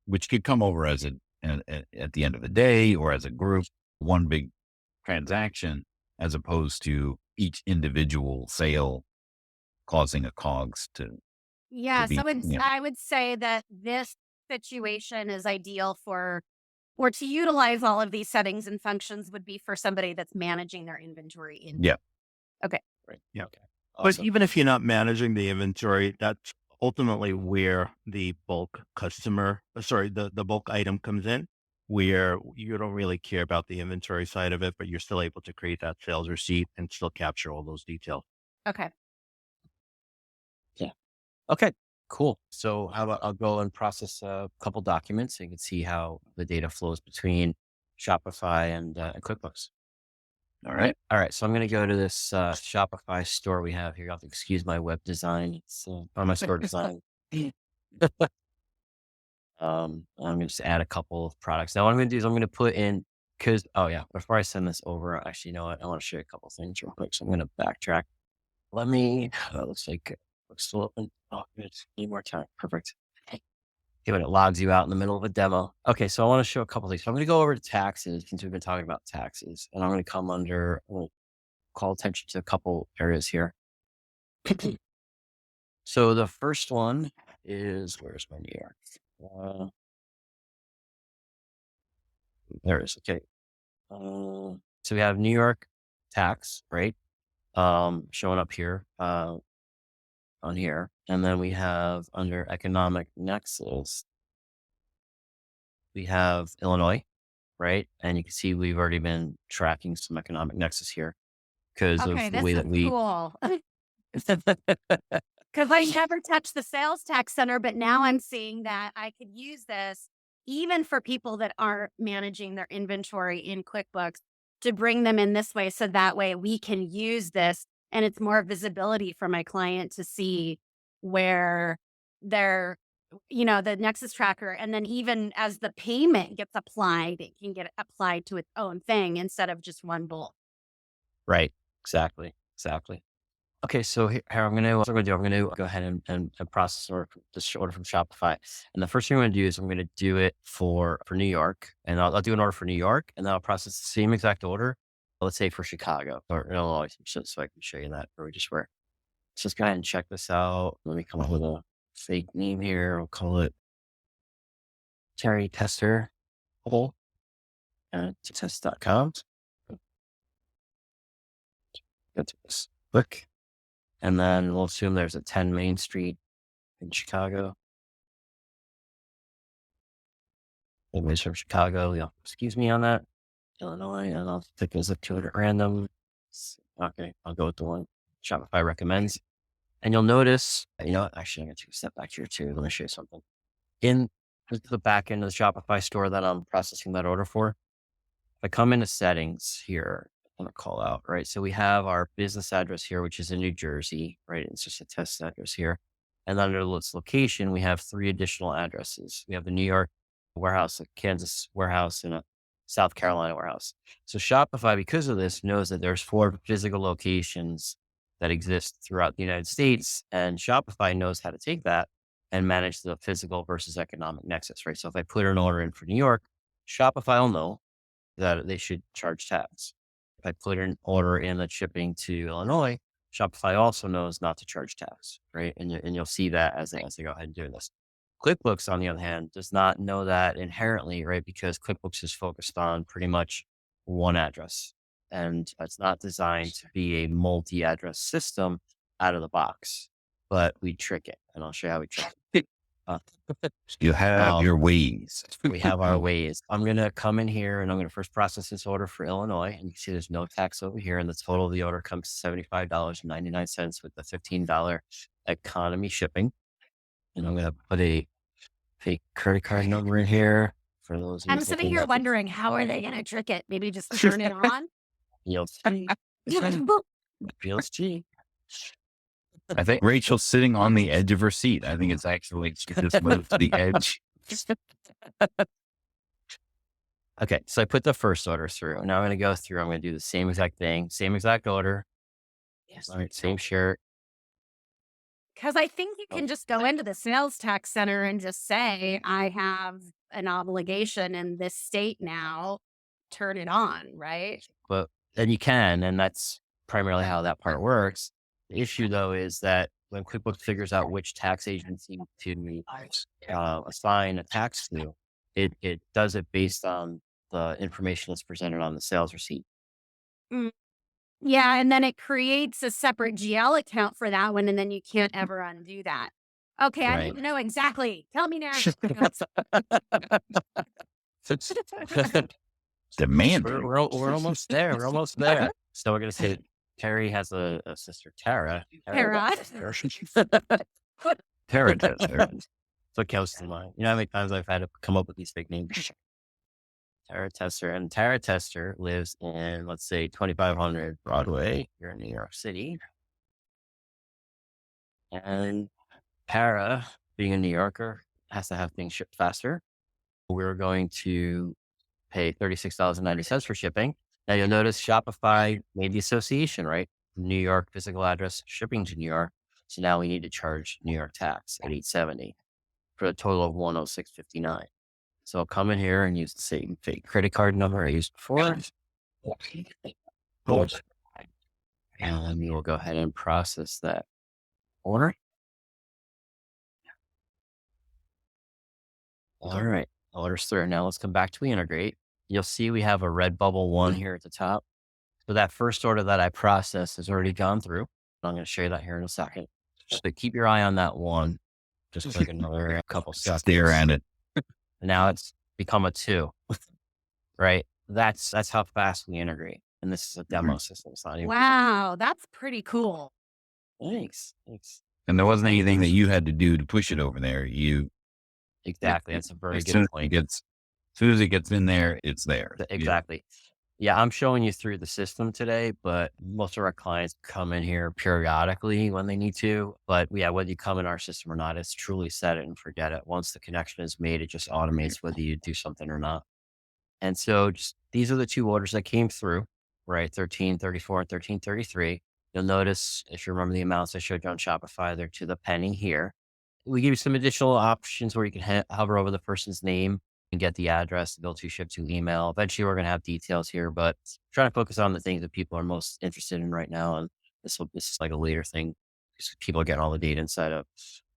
which could come over as at the end of the day or as a group, one big transaction, as opposed to each individual sale causing a COGS to Yeah. be, So I would say that this situation is ideal or to utilize all of these settings and functions would be for somebody that's managing their inventory in. Yeah. Okay. Right. Yeah. Okay. But Awesome. even if you're not managing the inventory, that's ultimately where the bulk the bulk item comes in, where you don't really care about the inventory side of it, but you're still able to create that sales receipt and still capture all those details. Okay. Okay, cool. So how about I'll go and process a couple documents so you can see how the data flows between Shopify and QuickBooks. All right. All right. So I'm going to go to this Shopify store we have here. You'll have to excuse my web design. It's on my store design. I'm going to just add a couple of products. Now what I'm going to do is I'm going to put in, before I send this over, actually, you know what? I want to show you a couple of things real quick. So I'm going to backtrack. Looks like it's still open. Oh, good. Need more time. Perfect. Okay, when it logs you out in the middle of a demo. Okay, so I want to show a couple of things. So I'm going to go over to taxes since we've been talking about taxes, and I'm going to I'm going to call attention to a couple areas here. So the first one is, where's my New York? There it is. Okay. So we have New York tax, right? Showing up here, on here. And then we have under economic nexus, we have Illinois, right? And you can see we've already been tracking some economic nexus here because Okay. of the This way is that we. cool. Because I never touched the sales tax center, but now I'm seeing that I could use this even for people that aren't managing their inventory in QuickBooks to bring them in this way. So that way we can use this and it's more visibility for my client to see where they're, the Nexus tracker. And then even as the payment gets applied, it can get applied to its own thing instead of just one bulk. Right. Exactly. Okay, so here I'm going to go ahead and process this order from Shopify. And the first thing I'm going to do is I'm going to do it for New York, and I'll do an order for New York, and then I'll process the same exact order, let's say for Chicago or Illinois, so I can show you that where we just were. So let's go ahead and check this out. Let me come up with a fake name here. We'll call it Terry Tester at test.com. Go to this book. And then we'll assume there's a 10 Main Street in Chicago. Anyways from Chicago, excuse me on that. Illinois, and I'll pick a zip code at random. Okay, I'll go with the one Shopify recommends. And you'll notice, actually, I'm going to take a step back here too. Let me show you something. In the back end of the Shopify store that I'm processing that order for, if I come into settings here, I'm going to call out, right? So we have our business address here, which is in New Jersey, right? It's just a test address here. And under its location, we have 3 additional addresses. We have the New York warehouse, a Kansas warehouse, and a South Carolina warehouse. So Shopify, because of this, knows that there's 4 physical locations that exist throughout the United States. And Shopify knows how to take that and manage the physical versus economic nexus, right? So if I put an order in for New York, Shopify will know that they should charge tax. If I put an order in that's shipping to Illinois, Shopify also knows not to charge tax, right? And you'll see that as they go ahead and do this. QuickBooks, on the other hand, does not know that inherently, right? Because QuickBooks is focused on pretty much one address, and it's not designed to be a multi-address system out of the box, but we trick it, and I'll show you how we trick it. You have your ways. We have our ways. I'm going to come in here and I'm going to first process this order for Illinois. And you can see there's no tax over here. And the total of the order comes to $75.99 with the $15 economy shipping. And I'm going to put a fake credit card number in here for those. I'm sitting here wondering, how are they going to trick it? Maybe just turn it on? Feels cheap. I think Rachel's sitting on the edge of her seat. I think it's actually she just moved to the edge. Okay, so I put the first order through. Now I'm going to go through. I'm going to do the same exact thing, same exact order. Yes. All right, same shirt. Because I think you can just go into the sales tax center and just say, I have an obligation in this state now. Turn it on, right? But then you can, and that's primarily how that part works. The issue, though, is that when QuickBooks figures out which tax agency to assign a tax to, it does it based on the information that's presented on the sales receipt. Yeah, and then it creates a separate GL account for that one, and then you can't ever undo that. Okay, I need to know exactly. Tell me now. Demand. We're almost there. We're almost there. So we're going to say Terry has a sister, Tara. Tara. Tara Tester. So it comes to mind. You know how many times I've had to come up with these fake names? Tara Tester. And Tara Tester lives in, let's say, 2500 Broadway here in New York City. And Tara, being a New Yorker, has to have things shipped faster. We're going to pay $36.90 for shipping. Now you'll notice Shopify made the association, right? New York physical address, shipping to New York. So now we need to charge New York tax at $870 for a total of $106.59. So I'll come in here and use the same fake credit card number I used before. And we will go ahead and process that order. All right, order's through. Now let's come back to WeIntegrate. You'll see we have a red bubble 1 here at the top. So that first order that I processed has already gone through. I'm going to show you that here in a second. So keep your eye on that 1. Just click another couple seconds. Stare at it. Now it's become a 2, right? That's how fast we integrate. And this is a demo system. It's not even. Wow, that's pretty cool. Thanks. And there wasn't anything that you had to do to push it over there. Exactly. That's a very good point. As soon as it gets in there, it's there. Exactly. Yeah, I'm showing you through the system today, but most of our clients come in here periodically when they need to. But yeah, whether you come in our system or not, it's truly set it and forget it. Once the connection is made, it just automates whether you do something or not. And so these are the 2 orders that came through, right? 1334 and 1333. You'll notice, if you remember the amounts I showed you on Shopify, they're to the penny here. We give you some additional options where you can hover over the person's name and get the address, the bill to ship to email. Eventually, we're going to have details here, but trying to focus on the things that people are most interested in right now. And this is like a later thing because people are getting all the data inside of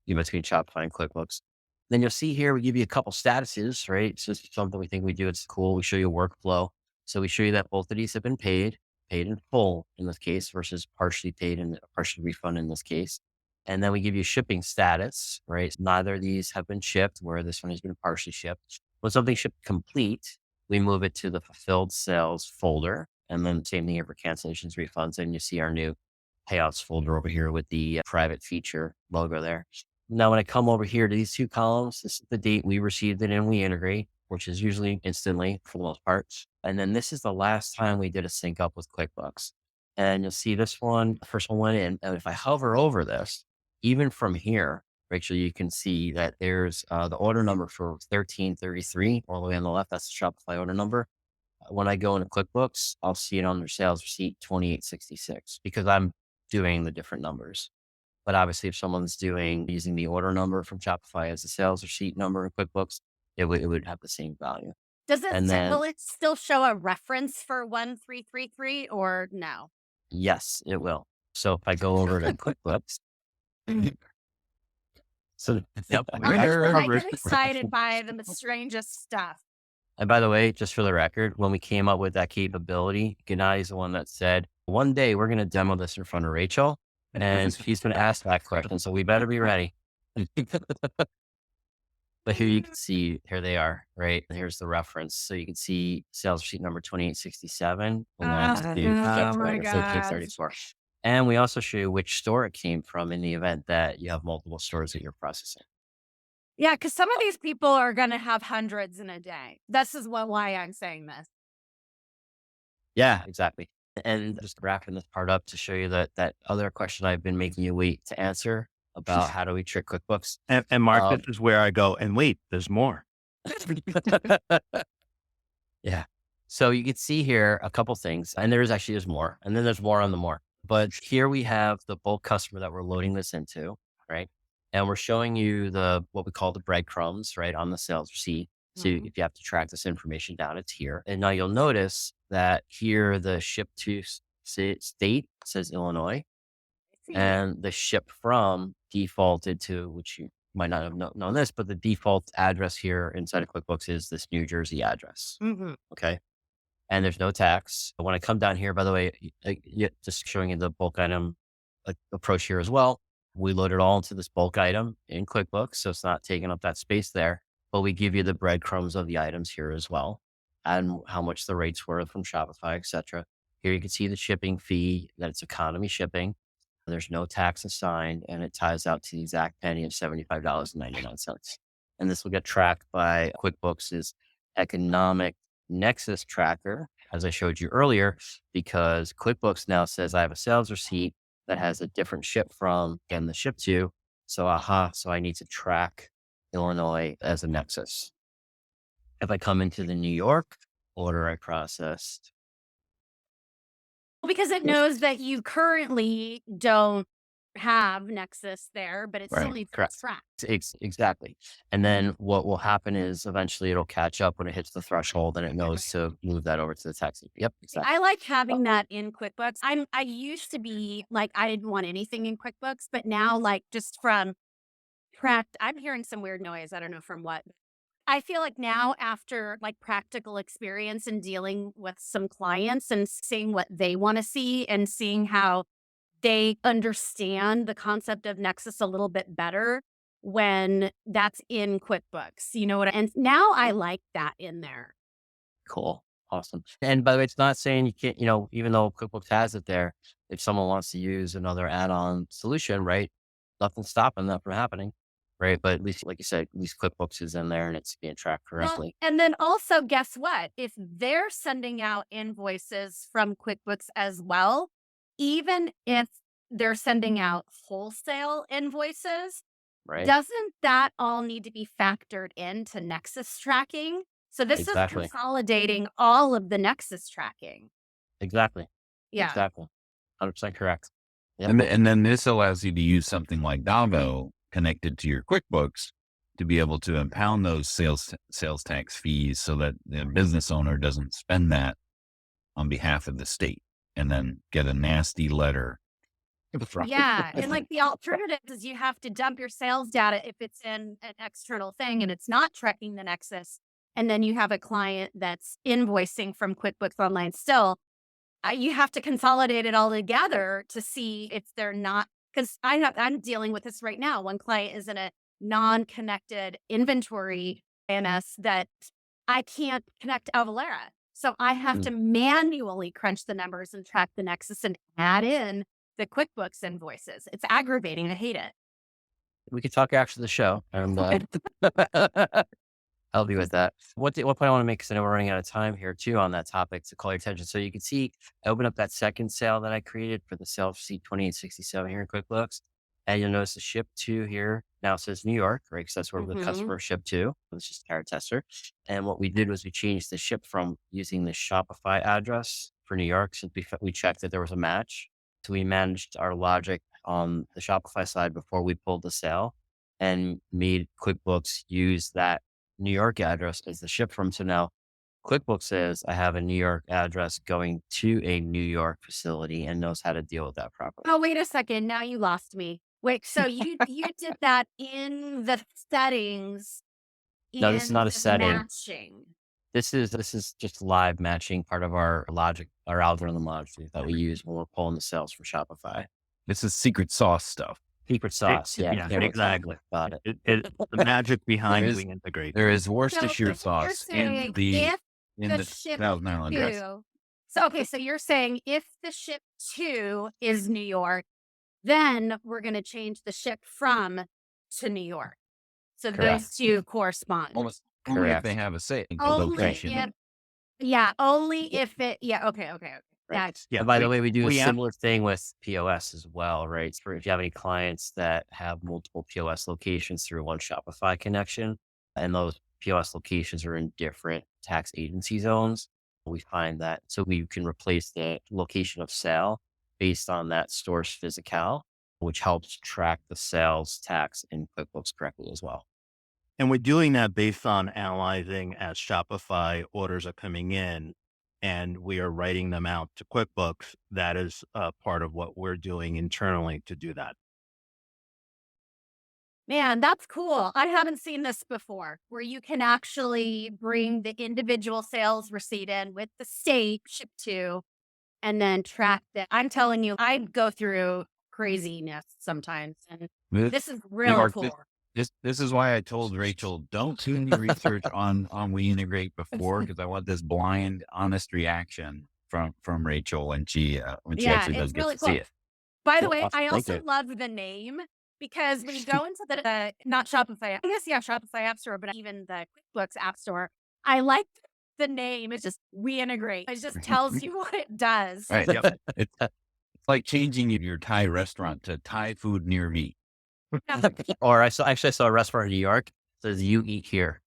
between Shopify and QuickBooks. Then you'll see here, we give you a couple statuses, right? So it's something we think we do. It's cool. We show you a workflow. So we show you that both of these have been paid in full in this case versus partially paid and partially refunded in this case. And then we give you shipping status, right? Neither of these have been shipped, where this one has been partially shipped. When something shipped complete, we move it to the fulfilled sales folder. And then same thing here for cancellations, refunds. And you see our new payouts folder over here with the private feature logo there. Now, when I come over here to these two columns, this is the date we received it and WeIntegrate, which is usually instantly for the most part. And then this is the last time we did a sync up with QuickBooks. And you'll see this one, the first one went in. And if I hover over this, even from here, Rachel, you can see that there's the order number for 1333 all the way on the left. That's the Shopify order number. When I go into QuickBooks, I'll see it on their sales receipt 2866 because I'm doing the different numbers. But obviously, if someone's using the order number from Shopify as a sales receipt number in QuickBooks, it would have the same value. Will it still show a reference for 1333 or no? Yes, it will. So if I go over to QuickBooks, so yep, I get excited by the strangest stuff. And by the way, just for the record, when we came up with that capability, Gennadi's the one that said, one day we're going to demo this in front of Rachel and he's going to ask that question. So we better be ready. But here you can see, here they are, right? Here's the reference. So you can see sales receipt number 2867. My God. 34. And we also show you which store it came from in the event that you have multiple stores that you're processing. Yeah, because some of these people are going to have hundreds in a day. This is why I'm saying this. Yeah, exactly. And just wrapping this part up to show you that other question I've been making you wait to answer about how do we trick QuickBooks. And Mark, this is where I go, and wait, there's more. Yeah. So you can see here a couple things, and there's more, and then there's more on the more. But here we have the bulk customer that we're loading this into, right? And we're showing you what we call the breadcrumbs, right, on the sales receipt. So if you have to track this information down, it's here. And now you'll notice that here the ship to state says Illinois, and the ship from defaulted to, which you might not have known this, but the default address here inside of QuickBooks is this New Jersey address. Okay. And there's no tax. When I come down here, by the way, just showing you the bulk item approach here as well. We load it all into this bulk item in QuickBooks, so it's not taking up that space there, but we give you the breadcrumbs of the items here as well, and how much the rates were from Shopify, etc. Here you can see the shipping fee, that it's economy shipping. There's no tax assigned, and it ties out to the exact penny of $75.99. And this will get tracked by QuickBooks' economic nexus tracker, as I showed you earlier, because QuickBooks now says I have a sales receipt that has a different ship from and the ship to. So I need to track Illinois as a nexus. If I come into the New York order I processed. Because it knows that you currently don't have Nexus there, but it still needs to track. Exactly. And then what will happen is eventually it'll catch up when it hits the threshold and it knows to move that over to the tax. Yep, exactly. I like having that in QuickBooks. I used to be like, I didn't want anything in QuickBooks, but now like just from I'm hearing some weird noise. I don't know from what. I feel like now after like practical experience and dealing with some clients and seeing what they want to see and seeing how they understand the concept of Nexus a little bit better when that's in QuickBooks, and now I like that in there. Cool. Awesome. And by the way, it's not saying you can't, even though QuickBooks has it there, if someone wants to use another add-on solution, right? Nothing's stopping that from happening. Right. But at least, like you said, at least QuickBooks is in there and it's being tracked correctly. Well, and then also, guess what? If they're sending out invoices from QuickBooks as well, even if they're sending out wholesale invoices, right, doesn't that all need to be factored into Nexus tracking? So this is consolidating all of the Nexus tracking. Exactly. Yeah. Exactly. 100% correct. Yep. And then this allows you to use something like Davo connected to your QuickBooks to be able to impound those sales tax fees so that the business owner doesn't spend that on behalf of the state and then get a nasty letter. Yeah. And like the alternative is you have to dump your sales data if it's in an external thing and it's not tracking the Nexus. And then you have a client that's invoicing from QuickBooks Online still. You have to consolidate it all together to see if they're not. Because I'm dealing with this right now. One client is in a non-connected inventory IMS that I can't connect Avalara. So I have to manually crunch the numbers and track the Nexus and add in the QuickBooks invoices. It's aggravating. I hate it. We could talk after the show, and help you with that. What point I want to make, because I know we're running out of time here too on that topic, to call your attention. So you can see, I opened up that second sale that I created for the sales receipt 2867 here in QuickBooks. And you'll notice the ship to here now says New York, right? Because that's where the customer shipped to. It's just a carrot tester. And what we did was we changed the ship from using the Shopify address for New York, since we checked that there was a match. So we managed our logic on the Shopify side before we pulled the sale, and made QuickBooks use that New York address as the ship from. So now QuickBooks says I have a New York address going to a New York facility and knows how to deal with that properly. Oh, wait a second. Now you lost me. Wait, so you did that in the settings? No, this is not a the setting. Matching. This is just live matching, part of our logic, our algorithm logic that we use when we're pulling the sales from Shopify. This is secret sauce stuff. Secret sauce. Yeah, exactly. About it. The magic behind There is- WeIntegrate. There is So Worcestershire you're sauce saying in the if the ship Thousand Island dress. to, so you're saying if the ship to is New York, then we're going to change the ship from to New York. So Correct. those two correspond. Almost only if Correct. they have a Only location. if, yeah, only if it, yeah, okay. Right. Yeah, And by the way, we do a we have- similar thing with POS as well, right? For if you have any clients that have multiple POS locations through one Shopify connection, and those POS locations are in different tax agency zones, we find that so we can replace the location of sale based on that store's physicale, which helps track the sales tax in QuickBooks correctly as well. And we're doing that based on analyzing as Shopify orders are coming in, and we are writing them out to QuickBooks. That is part of what we're doing internally to do that. Man, that's cool. I haven't seen this before, where you can actually bring the individual sales receipt in with the state ship to, and then track that. I'm telling you, I go through craziness sometimes, and this is really Mark, cool. This is why I told Rachel, don't do any research on WeIntegrate before, because I want this blind, honest reaction from Rachel when she actually does it's get really to see cool. it. By the Cool. way, Awesome. I Thank also you. love the name, because when you go into the not Shopify, I guess, yeah, Shopify App Store, but even the QuickBooks App Store, I like the name. It's just WeIntegrate. It just tells you what it does. Right. Yep. It's like changing your Thai restaurant to Thai food near me. Or I saw a restaurant in New York that says "You eat here."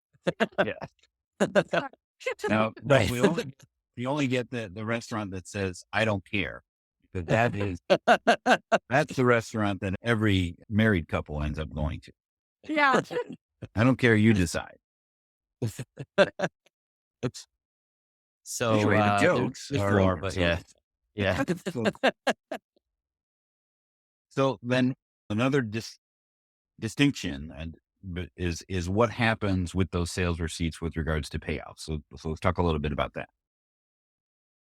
Now, Right. we only get the restaurant that says "I don't care," because that's the restaurant that every married couple ends up going to. Yeah. I don't care. You decide. So Usually the there's jokes are more, over, but so- yeah. So then another distinction is what happens with those sales receipts with regards to payouts. So let's talk a little bit about that.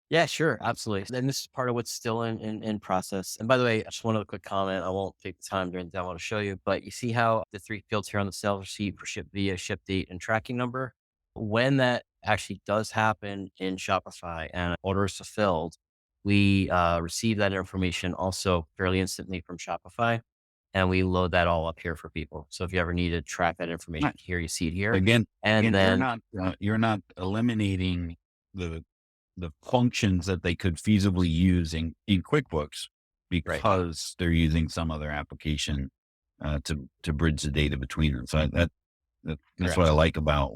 Yeah, sure. Absolutely. And this is part of what's still in process. And by the way, just one other quick comment. I won't take the time during the demo to show you, but you see how the three fields here on the sales receipt for ship via, ship date, and tracking number, when that actually does happen in Shopify and an order is fulfilled, we receive that information also fairly instantly from Shopify, and we load that all up here for people. So if you ever need to track that information Right. here, you see it here. Again, then you're not eliminating the functions that they could feasibly use in QuickBooks because they're using some other application to bridge the data between them. So that's what I like about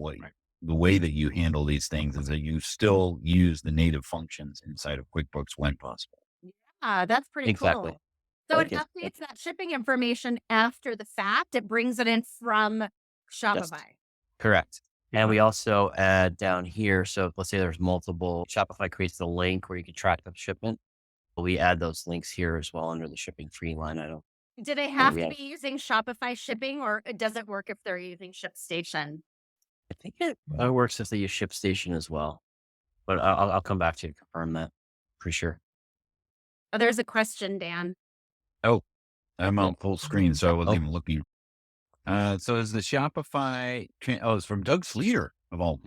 the way that you handle these things, is that you still use the native functions inside of QuickBooks when possible. That's pretty Exactly. cool. So Thank it you. updates that shipping information after the fact. It brings it in from Shopify. Correct. And we also add down here. So let's say there's multiple, Shopify creates the link where you can track the shipment. We add those links here as well under the shipping free line item. Do they have yeah. to be using Shopify shipping, or does it work if they're using ShipStation? I think it works if they use ShipStation as well, but I'll come back to you to confirm that for sure. Oh, there's a question, Dan. I'm on full screen, so I wasn't even looking. So is the Shopify? It's from Doug Sleater of all.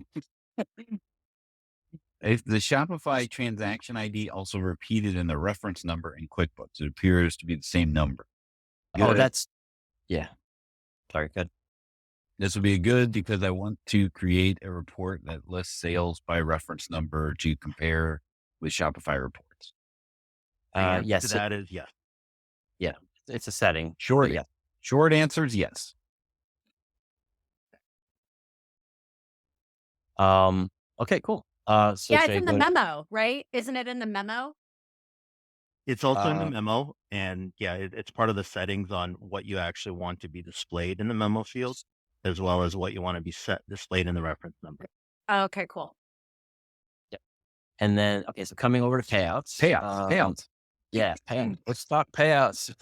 If the Shopify transaction ID also repeated in the reference number in QuickBooks, it appears to be the same number. Oh, Good. yeah. Sorry, good. This would be good because I want to create a report that lists sales by reference number to compare with Shopify reports. The answer Yes. to that is yes. Yeah. It's a setting. Short, but yeah. short answer is yes. Okay, cool. So Yeah, should it's I in the go- memo, right? Isn't it in the memo? It's also in the Uh, memo, and yeah, it's part of the settings on what you actually want to be displayed in the memo field, as well as what you want to be displayed in the reference number. Okay, cool. And then, okay, so coming over to payouts. Payouts. Yeah, payouts. Let's talk payouts.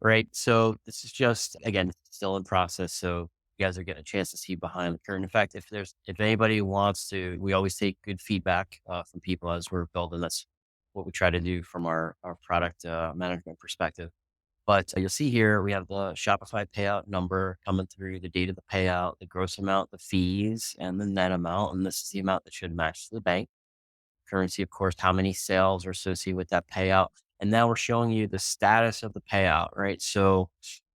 Right. So this is just, again, still in process. So you guys are getting a chance to see behind the curtain. In fact, if anybody wants to, we always take good feedback from people as we're building. That's what we try to do from our product management perspective. But you'll see here, we have the Shopify payout number coming through, the date of the payout, the gross amount, the fees, and the net amount. And this is the amount that should match the bank currency, of course, how many sales are associated with that payout. And now we're showing you the status of the payout, right? So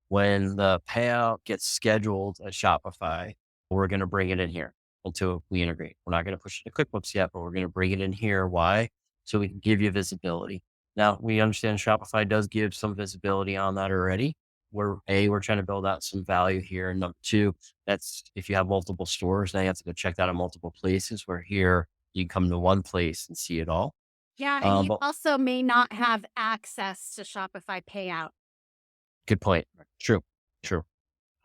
when the payout gets scheduled at Shopify, we're going to bring it in here until we integrate. We're not going to push it to QuickBooks yet, but we're going to bring it in here. Why? So we can give you visibility. Now we understand Shopify does give some visibility on that already. We're trying to build out some value here. And number two, that's if you have multiple stores, now you have to go check that in multiple places. Where here you can come to one place and see it all. Yeah, and you But also may not have access to Shopify payout. good point. True.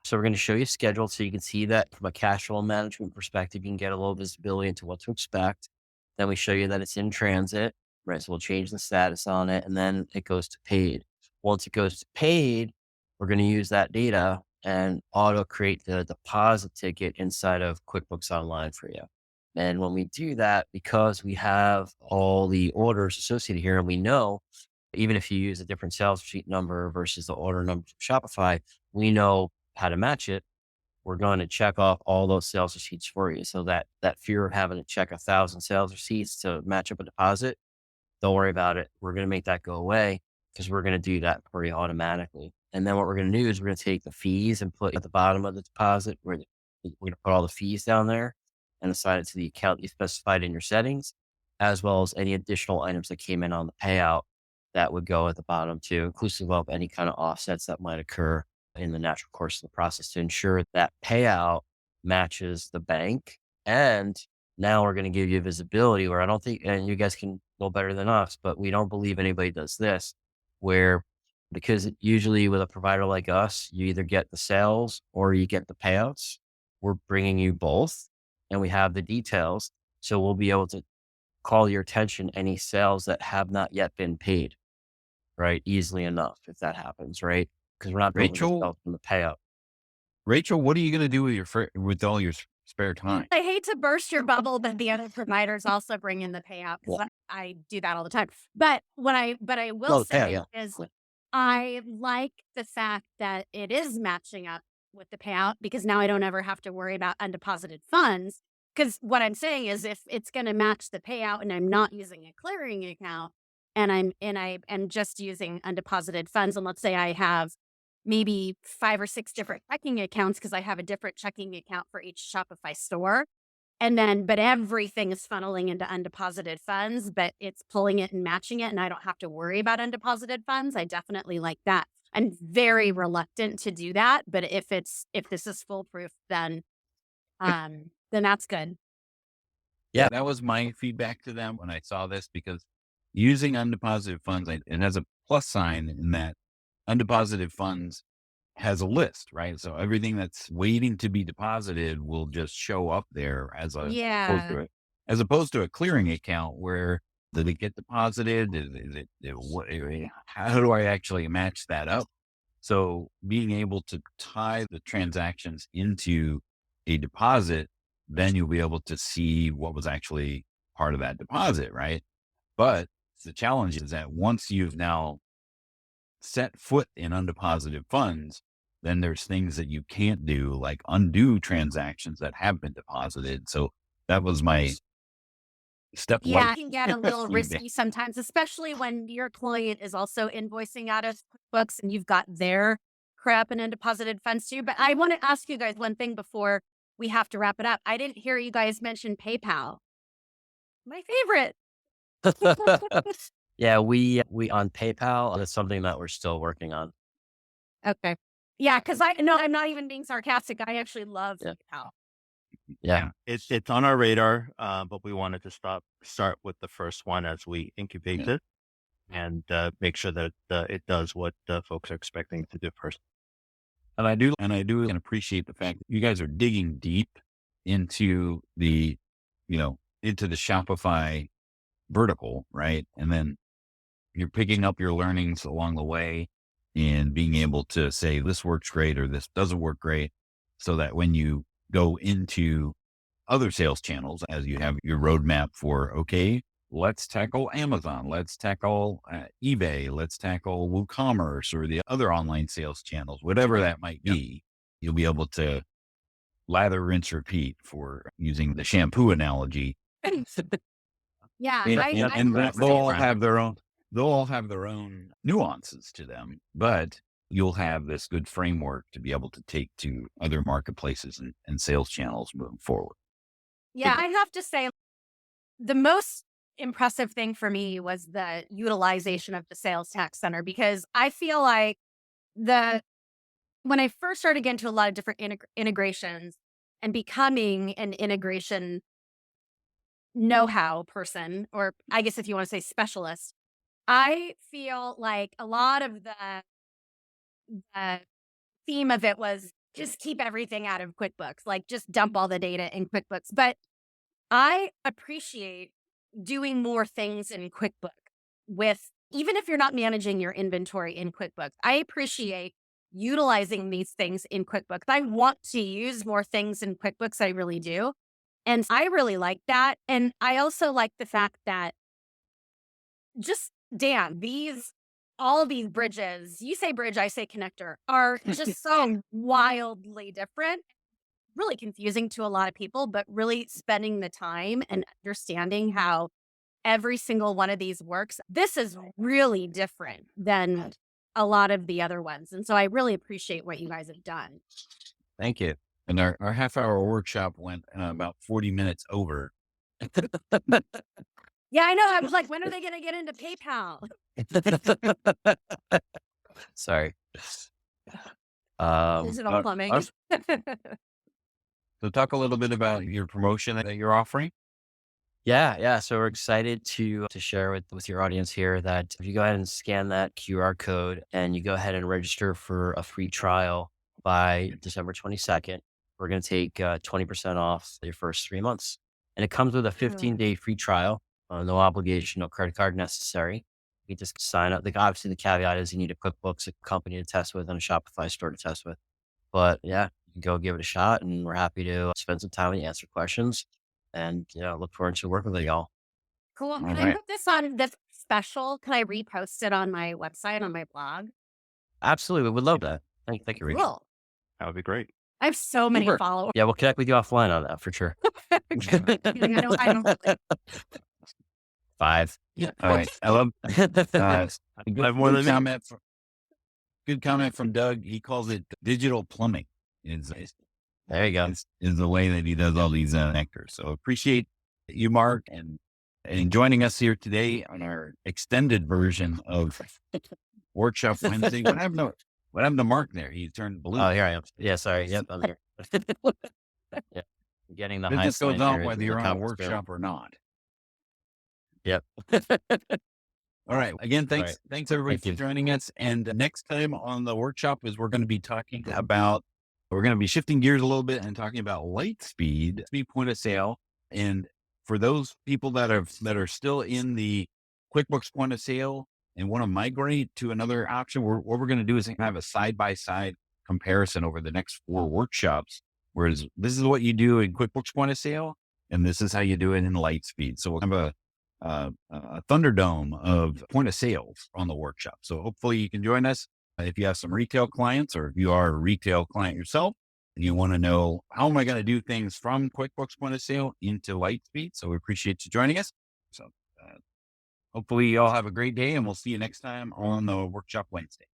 So we're going to show you scheduled so you can see that from a cash flow management perspective, you can get a little visibility into what to expect. Then we show you that it's in transit, right? So we'll change the status on it and then it goes to paid. Once it goes to paid, we're going to use that data and auto create the deposit ticket inside of QuickBooks Online for you. And when we do that, because we have all the orders associated here and we know, even if you use a different sales sheet number versus the order number from Shopify, we know how to match it. We're going to check off all those sales receipts for you. So that fear of having to check 1,000 sales receipts to match up a deposit, don't worry about it. We're going to make that go away because we're going to do that for you automatically. And then what we're going to do is we're going to take the fees and put at the bottom of the deposit where we're going to put all the fees down there and assign it to the account you specified in your settings, as well as any additional items that came in on the payout that would go at the bottom too, inclusive of any kind of offsets that might occur in the natural course of the process to ensure that payout matches the bank. And now we're going to give you visibility where I don't think, and you guys can know better than us, but we don't believe anybody does this, where because usually with a provider like us, you either get the sales or you get the payouts. We're bringing you both and we have the details. So we'll be able to call your attention any sales that have not yet been paid, right? Easily enough if that happens, right? Because we're not building Rachel? ourselves from the payout. Rachel, what are you going to do with all your spare time? I hate to burst your bubble, but the other providers also bring in the payout because Yeah. I do that all the time. But I will Well, the say payout, is yeah. I like the fact that it is matching up with the payout because now I don't ever have to worry about undeposited funds. Because what I'm saying is if it's going to match the payout and I'm not using a clearing account and I am just using undeposited funds, and let's say I have maybe 5 or 6 different checking accounts because I have a different checking account for each Shopify store. And then, but everything is funneling into undeposited funds, but it's pulling it and matching it. And I don't have to worry about undeposited funds. I definitely like that. I'm very reluctant to do that. But if this is foolproof, then that's good. Yeah. That was my feedback to them when I saw this, because using undeposited funds, it has a plus sign in that undeposited funds has a list, right? So everything that's waiting to be deposited will just show up there as as opposed to a clearing account where did it get deposited? How do I actually match that up? So being able to tie the transactions into a deposit, then you'll be able to see what was actually part of that deposit, right? But the challenge is that once you've now set foot in undeposited funds, then there's things that you can't do, like undo transactions that have been deposited. So That was my step Yeah, one. it can get a little risky sometimes, especially when your client is also invoicing out of QuickBooks and you've got their crap and undeposited funds too. But I want to ask you guys one thing before we have to wrap it up. I didn't hear you guys mention PayPal. My favorite. Yeah, we on PayPal. That's something that we're still working on. Okay. Yeah, because I'm not even being sarcastic. I actually love Yeah. PayPal. Yeah. It's on our radar, but we wanted to start with the first one as we incubate Yeah. it and make sure that it does what folks are expecting to do first. And I do appreciate the fact that you guys are digging deep into the, into the Shopify vertical, right? And then you're picking up your learnings along the way and being able to say, this works great or this doesn't work great. So that when you go into other sales channels, as you have your roadmap for, okay, let's tackle Amazon, let's tackle eBay, let's tackle WooCommerce or the other online sales channels, whatever that might be, you'll be able to lather, rinse, repeat, for using the shampoo analogy. Yeah. And they'll all have their own nuances to them, but you'll have this good framework to be able to take to other marketplaces and sales channels moving forward. Yeah, I have to say, the most impressive thing for me was the utilization of the sales tax center, because I feel like when I first started getting to a lot of different integrations and becoming an integration know-how person, or I guess if you want to say specialist, I feel like a lot of the theme of it was just keep everything out of QuickBooks, like just dump all the data in QuickBooks. But I appreciate doing more things in QuickBooks even if you're not managing your inventory in QuickBooks. I appreciate utilizing these things in QuickBooks. I want to use more things in QuickBooks. I really do. And I really like that. And I also like the fact that Dan, all these bridges, you say bridge, I say connector, are just so wildly different, really confusing to a lot of people, but really spending the time and understanding how every single one of these works. This is really different than a lot of the other ones. And so I really appreciate what you guys have done. Thank you. And our half-hour workshop went about 40 minutes over. Yeah, I know. I was like, when are they going to get into PayPal? Sorry. Digital plumbing. So talk a little bit about your promotion that you're offering. Yeah. So we're excited to share with your audience here that if you go ahead and scan that QR code and you go ahead and register for a free trial by December 22nd, we're going to take 20% off your first 3 months. And it comes with a 15-day free trial, no obligation, no credit card necessary. You just sign up. Obviously, the caveat is you need a QuickBooks company to test with and a Shopify store to test with. But yeah, you can go give it a shot, and we're happy to spend some time and answer questions. And look forward to working with y'all. Cool. Can right. I put this on this special? Can I repost it on my website, on my blog? Absolutely, we would love that. Thank you, Rachel. Cool. That would be great. I have so many Super. followers. Yeah, we'll connect with you offline on that for sure. I don't 5. Yeah. All right. I love good comment from Doug. He calls it digital plumbing. There you go. Is the way that he does all these nectars. So appreciate you, Mark, and joining us here today on our extended version of Workshop Wednesday. What happened to Mark there? He turned blue. Oh, here I am. Yeah, sorry. Yep, I'm here. Yeah. Getting the Business high goes on whether you're on a workshop or not. Yep. All right. Again, thanks. Right. Thanks everybody Thank for joining us. And next time on the workshop is we're going to be shifting gears a little bit and talking about speed point of sale. And for those people that are still in the QuickBooks point of sale and want to migrate to another option, what we're going to do is have a side-by-side comparison over the next 4 workshops. Whereas this is what you do in QuickBooks point of sale, and this is how you do it in Lightspeed. So we'll have a Thunderdome of point of sales on the workshop. So hopefully you can join us if you have some retail clients or if you are a retail client yourself. and you want to know how am I going to do things from QuickBooks point of sale into Lightspeed. So we appreciate you joining us. So hopefully you all have a great day, and we'll see you next time on the Workshop Wednesday.